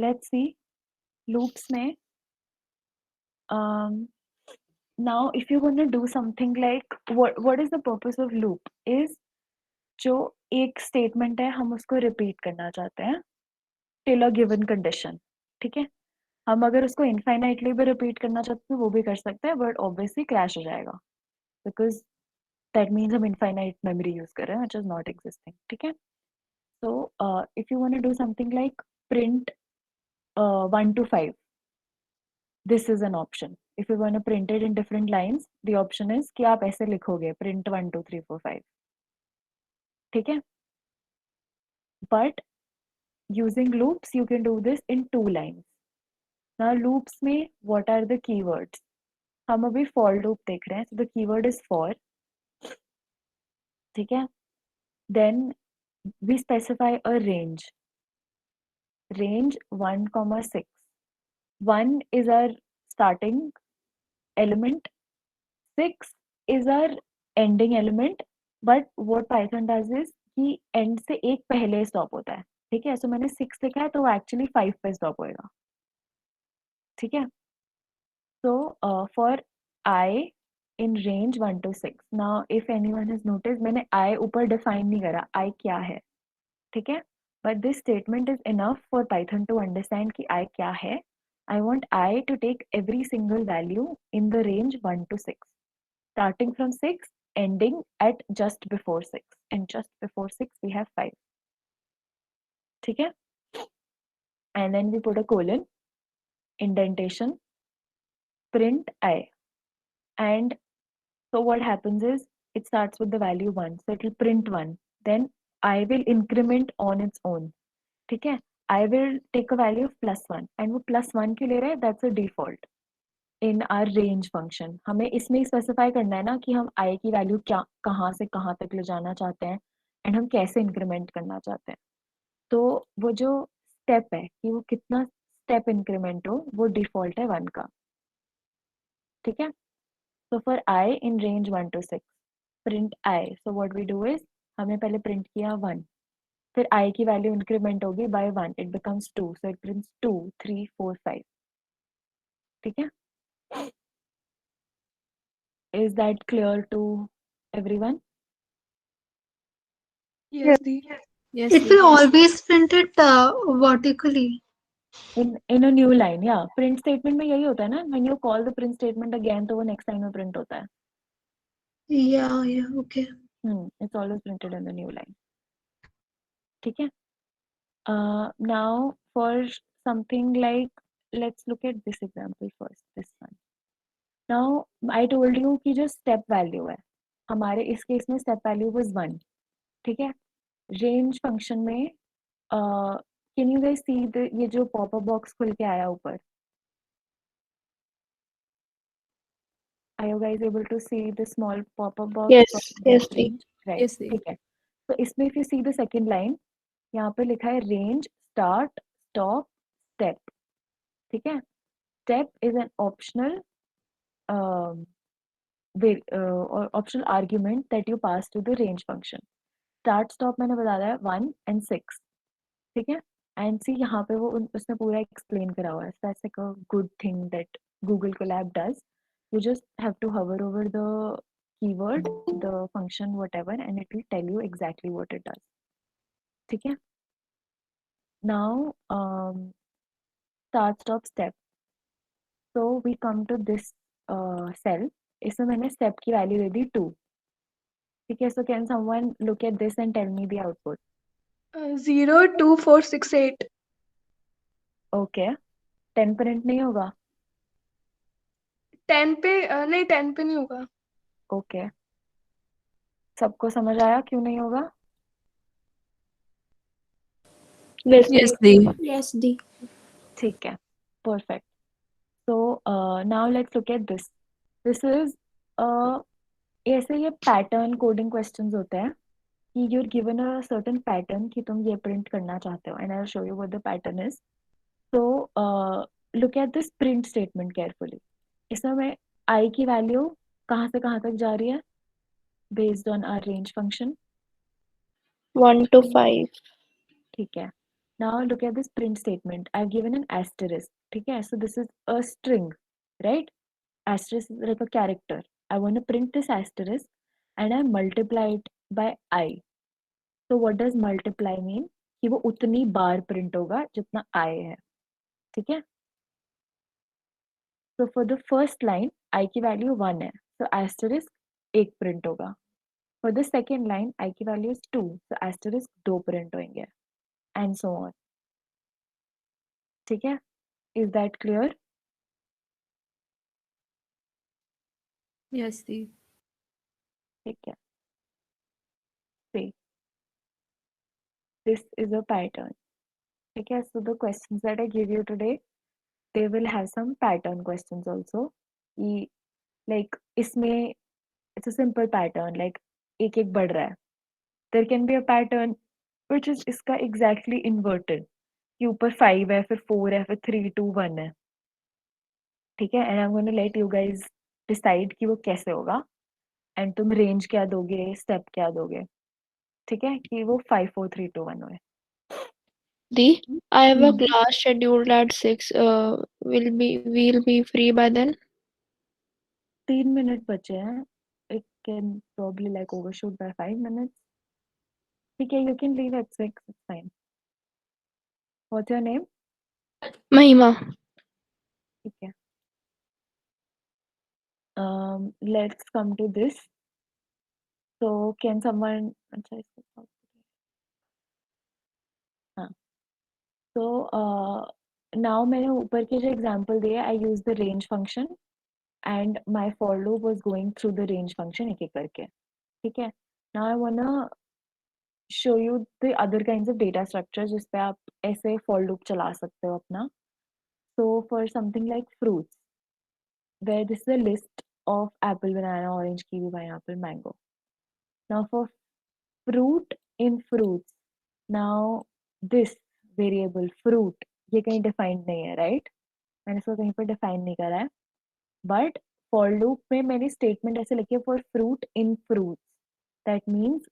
let's see loops में. Now if you're going to do something like what is the purpose of loop is जो एक statement है हम उसको repeat करना चाहते हैं till a given condition. ठीक है? हम अगर उसको infinitely भी repeat करना चाहते हैं वो भी कर सकते हैं but obviously crash हो जाएगा because that means हम infinite memory use कर रहे हैं which is not existing. ठीक है? So if you want to do something like print 1 to 5, this is an option. If you want to print it in different lines, the option is कि आप ऐसे लिखोगे print 1 2 3 4 5. ठीक है? But using loops, you can do this in 2 lines. Now loops में what are the keywords? हम अभी for loop देख रहे हैं. So the keyword is for. ठीक है? Then we specify a range. Range 1,6. 1 is our starting element, 6 is our ending element, but what Python does is कि end से एक पहले stop होता है. ठीक है, so मैंने 6 लिखा है तो वो actually 5 पे stop होएगा. ठीक है, so for I in range 1 to 6. Now if anyone has noticed मैंने I ऊपर define नहीं करा I क्या है. ठीक है, but this statement is enough for Python to understand कि I क्या है. I want I to take every single value in the range 1 to 6, starting from 6, ending at just before 6, and just before 6 we have 5. ठीक है, and then we put a colon, indentation, print I, and so what happens is it starts with the value 1, so it will print 1, then I will increment on its own. ठीक है, I will take a value of +1 and वो +1 क्यों ले रहा है, that's a default. In are range function. हमें इसमें specify करना है ना कि हम आई की वैल्यू क्या कहाँ से कहाँ तक ले जाना चाहते हैं एंड हम कैसे इंक्रीमेंट करना चाहते हैं। तो वो जो स्टेप है कि वो कितना स्टेप इंक्रीमेंट हो, वो डिफॉल्ट है 1 का। ठीक है, so for I in range 1 to 6 print I, so what we do is हमने पहले प्रिंट किया 1, फिर I की वैल्यू इंक्रीमेंट होगी by 1, it becomes 2, so it prints 2 3 4 5। ठीक है, is that clear to everyone? Yes, Di. Yes, It will always print it vertically. in a new line, yeah, print statement में यही होता है ना, when you call the print statement again तो वो next line में print होता है। Yeah, okay. It's always printed in the new line। ठीक है, now for something like, let's look at this example first, this one। now I told you कि जो step value है हमारे इस केस में step value was 1। ठीक है, range function में can you guys see the ये जो pop-up box खुल के आया ऊपर, are you guys able to see the small pop-up box Yes, from yes, get Di. range? Right, Yes, Di. ठीक है, तो इसमें if you see the second line, यहाँ पे लिखा है range start stop step। ठीक है, step is an optional or optional argument that you pass to the range function। start stop मैंने बताया है 1 and 6। ठीक है, एंड सी यहाँ पे वो उसने पूरा एक्सप्लेन करा हुआ है। That's like a good thing that Google Colab does. You just have to hover over the keyword, the function, whatever, and it will tell you exactly what it does। ठीक है, now start stop step, so we come to this cell। इसमें मैंने step की value दे दी 2। ठीक है, so can someone look at this and tell me the output? 0 2 4 6 8। Okay, 10 print नहीं होगा? 10 पे नहीं 10 पे नहीं होगा। ओके, सबको समझ आया क्यों नहीं होगा? Yes, Yes, Di. Di. Yes, Di. ठीक है, perfect। So now let's look at this। This is ऐसे ये पैटर्न कोडिंग क्वेश्चंस होते हैं कि you're given a certain pattern कि तुम ये प्रिंट करना चाहते हो, and I'll show you what the pattern is। So look at this print statement carefully। इसमें I की वैल्यू कहाँ से कहाँ तक जा रही है based on our range function? 1 to 5. ठीक है, now look at this print statement। I've given an asterisk। ठीक है, so this is a string, right? Asterisk is like a character। I want to print this asterisk and I multiply it by I। so what does multiply mean? कि वो उतनी बार print होगा जितना I है। ठीक है, so for the first line I की value 1 है, so asterisk 1 प्रिंट होगा। for the second line I की value is 2, so asterisk 2 print होंगे, and so on। ठीक है, is that clear? Yes, Di. ठीक है, see, this is a pattern। ठीक है, so the questions that I give you today, they will have some pattern questions also। कि like इसमें it's a simple pattern, like एक एक बढ़ रहा है। there can be a pattern which is इसका exactly inverted कि ऊपर 5 है, फिर 4 है, फिर 3 2 1 है। ठीक है, and I'm going to let you guys decide कि वो कैसे होगा, and तुम range क्या दोगे, step क्या दोगे। ठीक है, कि वो 5 4 3 2 1 होए। Di, I have a class scheduled at 6. We'll be free by then. 3 minute बचे हैं, it can probably like overshoot by 5 minutes। ठीक है, you can leave at 6, it's fine। what's your name? Mahima. ठीक है, let's come to this। so can someone अच्छा इसको stop करिए। हाँ, so now मैंने ऊपर के जो एग्जांपल दिए, I use the range function and my for loop was going through the range function एक एक करके। ठीक है, now I wanna show you the other kinds of data structures जिस पे आप ऐसे for loop चला सकते हो अपना। so for something like fruits, where this is a list of apple, banana, orange, kiwi, pineapple, mango. Now for fruit in fruits, now this variable fruit ये कहीं defined नहीं है, right? मैंने इसको कहीं पर define नहीं करा है, but for loop में मैंने statement ऐसे लिखी है for fruit in fruits. That means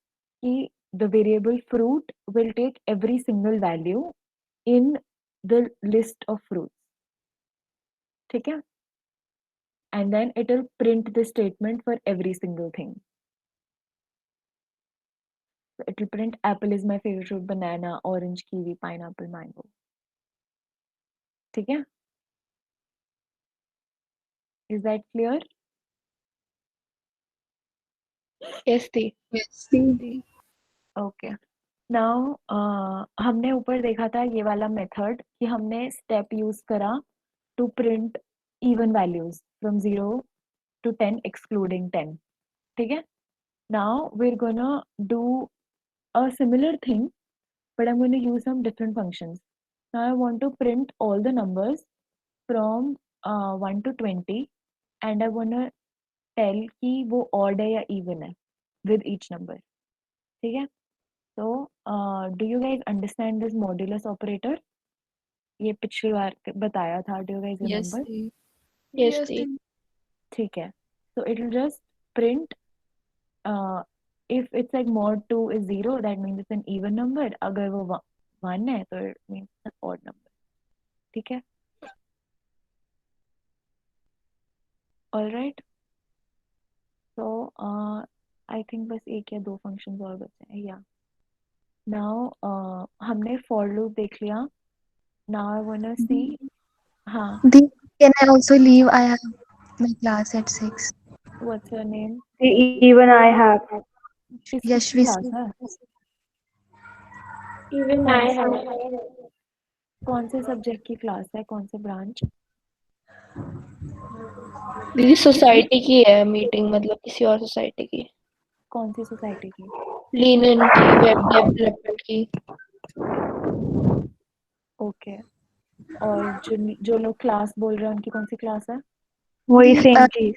कि the variable fruit will take every single value in the list of fruits. ठीक है? And then it will print the statement for every single thing. So it will print apple is my favorite fruit, banana, orange, kiwi, pineapple, mango. ठीक है? Is that clear? Yes, the. Yes, the. Okay. Now हमने ऊपर देखा था ये वाला method कि हमने स्टेप यूज करा to print even values from 0 to 10 excluding 10. ठीक है? Now we're gonna do a similar thing, but I'm going to use some different functions. Now I want to print all the numbers from 1 to 20 and I want to tell कि वो odd है या even है with each number. ठीक है? So do you guys understand this modulus operator? ये पिछली बार बताया था. Do you guys Yes, remember? The. Yes, Yes, दी. दी. ठीक है. So it will just print if it's like mod 2 is 0, that means it's an even number. अगर वो 1 है तो it means it's an odd number. ठीक है? All right. So I think बस एक या दो functions और बचे हैं. Yeah. Now हमने for loop देख लिया. Now I wanna see. हाँ. Can I also leave? I have my class at 6. What's your name? Even I have. किसकी Yashvi. क्लास है? Even कौन I से have. कौन से सब्जेक्ट की क्लास है? कौन से ब्रांच? दीदी सोसाइटी की है मीटिंग, मतलब किसी और सोसाइटी की. कौन सी सोसाइटी की? लिनन की, वेब डेवलपमेंट की. ओके. और जो लोग क्लास बोल रहे हैं उनकी कौन सी क्लास है? वही सेम चीज.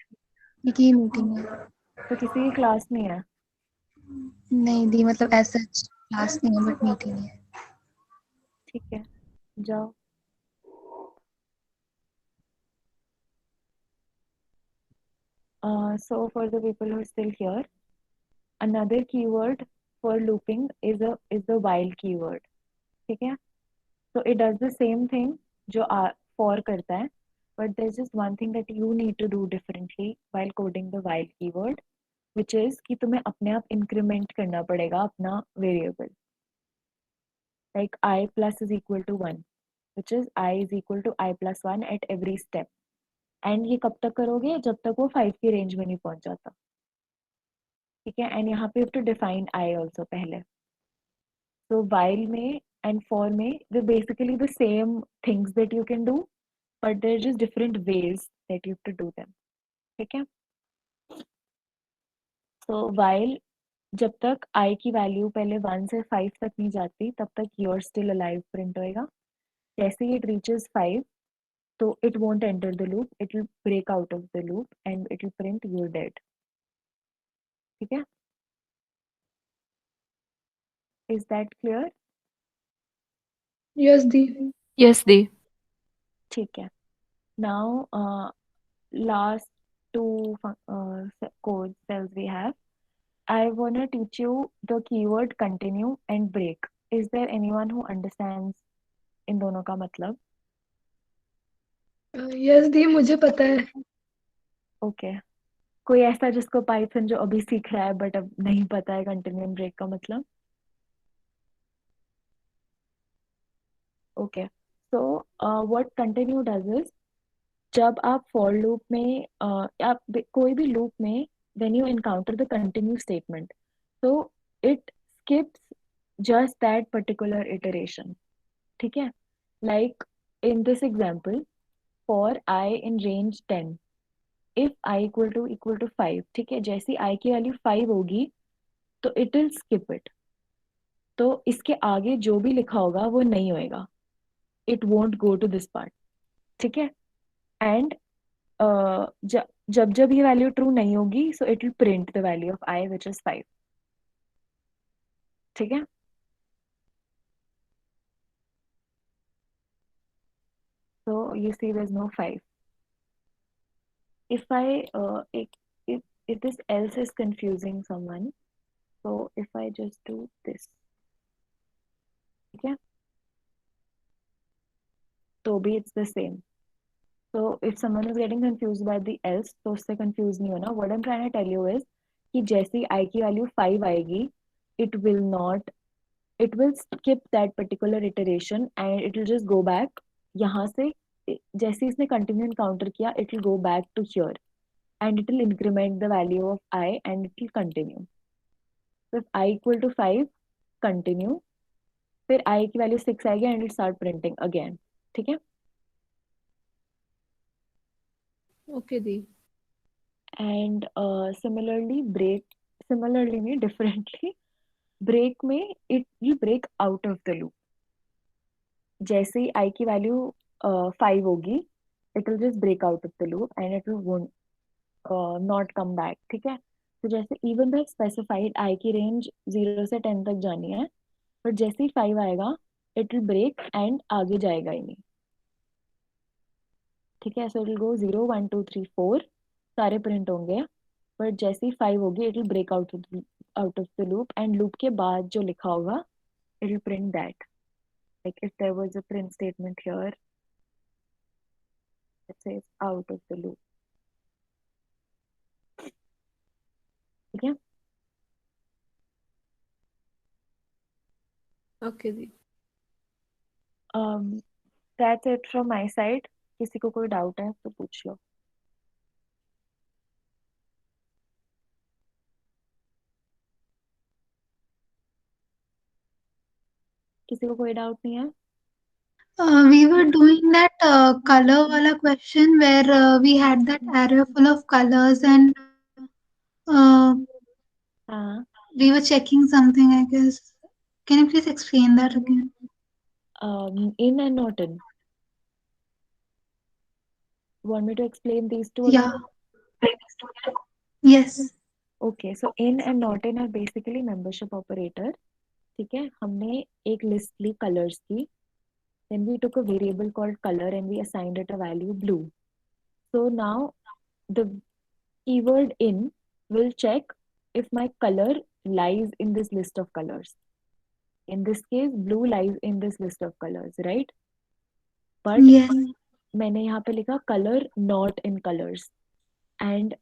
की मीटिंग है. तो किसी की क्लास नहीं है? नहीं दी, मतलब ऐसा क्लास नहीं है बट मीटिंग है. ठीक है, जाओ. So for the people who are still here, another keyword for looping is the while keyword. ठीक है? So it does the same thing जो for करता है, but there's just one thing that you need to do differently while coding the while keyword, which is कि तुम्हें अपने आप increment करना पड़ेगा अपना variable. Like I plus is equal to 1, which is I is equal to I plus 1 at every step. And ये कब तक करोगे? जब तक वो 5 की रेंज में नहीं पहुंच जाता. ठीक है? एंड यहाँ पे have to define I also पहले. So while में and for में they're basically the same things that you can do, but they're just different ways that you have to do them. ठीक है? So while जब तक I की value पहले 1 से 5 तक नहीं जाती तब तक you're still alive प्रिंट होएगा. जैसे ही it reaches 5 तो it won't enter the loop, it will break out of the loop and it will print you're dead. ठीक है? Is that clear? Yes, the. Yes, दी. ठीक है. Now last two code cells we have. I want to teach you the keyword continue and break. Is there anyone who understands इन दोनों का मतलब? Yes, दी, मुझे पता है. ओके. कोई ऐसा जिसको पाइथन जो अभी सीख रहा है बट अब नहीं पता है कंटिन्यू एंड ब्रेक का मतलब? Okay. So what continue does is जब आप फॉर लूप में आप कोई भी लूप में when you encounter the continue statement so it skips just that particular iteration. ठीक है? Like in this example, for I in range 10, if I equal to 5, ठीक है? जैसी I की वैल्यू 5 होगी तो it will skip it. तो इसके आगे जो भी लिखा होगा वो नहीं होएगा. It won't go to this part. ठीक है? And जब जब ये वैल्यू ट्रू नहीं होगी so it will print the value of I which is 5. ठीक है. So you see there's no 5. If if this else is confusing someone, so if I just do this, okay, so be it's the same. So if someone is getting confused by the else, तो उससे confused नहीं होना. What I'm trying to tell you is कि जैसी I की value 5 आएगी, it will skip that particular iteration and it will just go back. यहाँ से जैसे इसने continue encounter किया, it will go back to here and it will increment the value of I and it will continue. So if I equal to 5, continue. फिर I की value 6 आएगी and it start printing again. ठीक है. Okay, the. And similarly नहीं, differently, break में it will break out of the loop. जैसे ही I की value 5 होगी, it will just break out of the loop and it will not come back. ठीक है. तो जैसे even though specified I की range 0 से 10 तक जानी है, but जैसे ही 5 आएगा it will break and आगे जाएगा ही नहीं. ठीक है. So it will go 0 1 2 3 4 सारे प्रिंट होंगे, बट जैसे ही 5 होगी it will break out of the loop and loop के बाद जो लिखा होगा it will print that. Like if there was a print statement here it says out of the loop. ठीक है. Okay, दी. That's it from my side. किसी को कोई डाउट है तो पूछ लो. किसी को कोई डाउट नहीं है. We were doing that color wala question where we had that array full of colors and हाँ. we were checking something, I guess. Can you please explain that again? In and not in. Want me to explain these two Yeah. again? Yes. Okay, so in and not in are basically membership operator. ठीक है. हमने एक list ली colours की. Then we took a variable called color and we assigned it a value blue. So now the keyword in will check if my color lies in this list of colors. In this case, blue lies in this list of colors, right? But Yes. मैंने यहाँ पे लिखा color not in colors and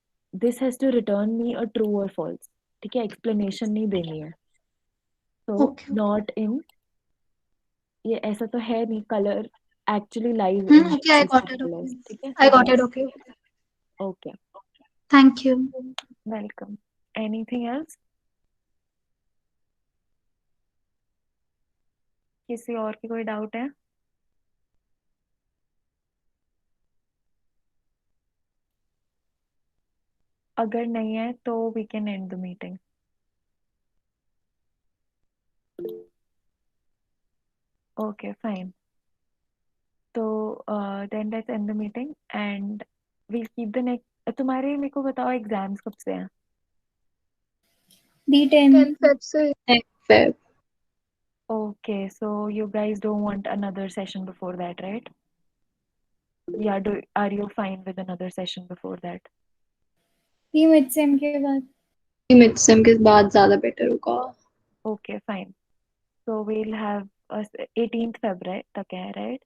this has to return me a true or false. ठीक है. Explanation नहीं देनी है. So Okay. not in, ये ऐसा तो है नहीं, color actually lies in Okay, I list got of it. colors. Okay. ठीक है. I So got it. that's Okay. okay. Thank you. Welcome. Anything else? किसी और की कोई डाउट है? अगर नहीं है तो we can end the meeting. Okay, fine. So then let's end the meeting and we'll keep the next. तुम्हारे मेरे को बताओ एग्जाम्स कब से हैं? D10. 10 Feb से 10 Feb. Okay, so you guys don't want another session before that, right? Yeah, are you fine with another session before that? Pre mid sem के बाद मिड सेम के बाद ज्यादा बेटर होगा. Okay, fine. So we'll have 18th February तक है, right?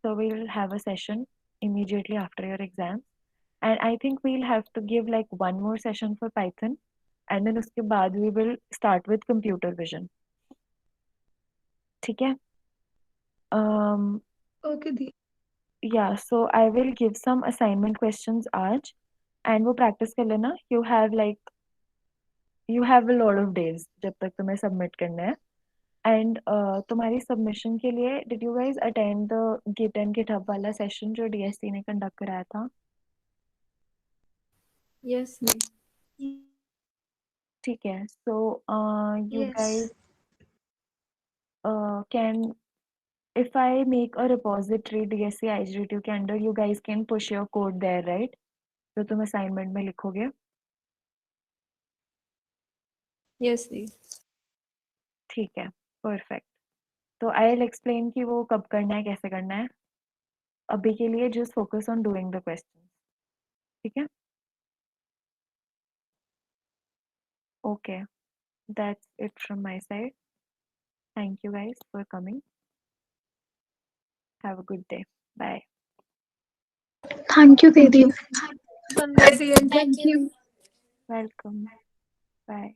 So we'll have a session immediately after your exam. And I think we'll have to give like one more session for Python. And then उसके बाद we will start with computer vision. ठीक है? Okay, the. Yeah, so I will give some assignment questions आज. And वो practice कर लेना. You have a lot of days जब तक तुम्हें submit करना है. And तुम्हारी submission के लिए did you guys attend the Git and GitHub वाला session जो DSC ने conduct कराया था? Yes, दी. ठीक है. So you Yes. guys can, if I make a repository DSC IGDTU के under, you guys can push your code there, right? जो तुम असाइनमेंट में लिखोगे। यस दी। ठीक है, परफेक्ट। तो आई विल एक्सप्लेन कि वो कब करना है, कैसे करना है। अभी के लिए just focus on doing the question, ठीक है? Okay, that's it from my side. Thank you guys for coming. Have a good day. Bye. Thank you दीदी। Sunday, and thank you. Welcome. Bye.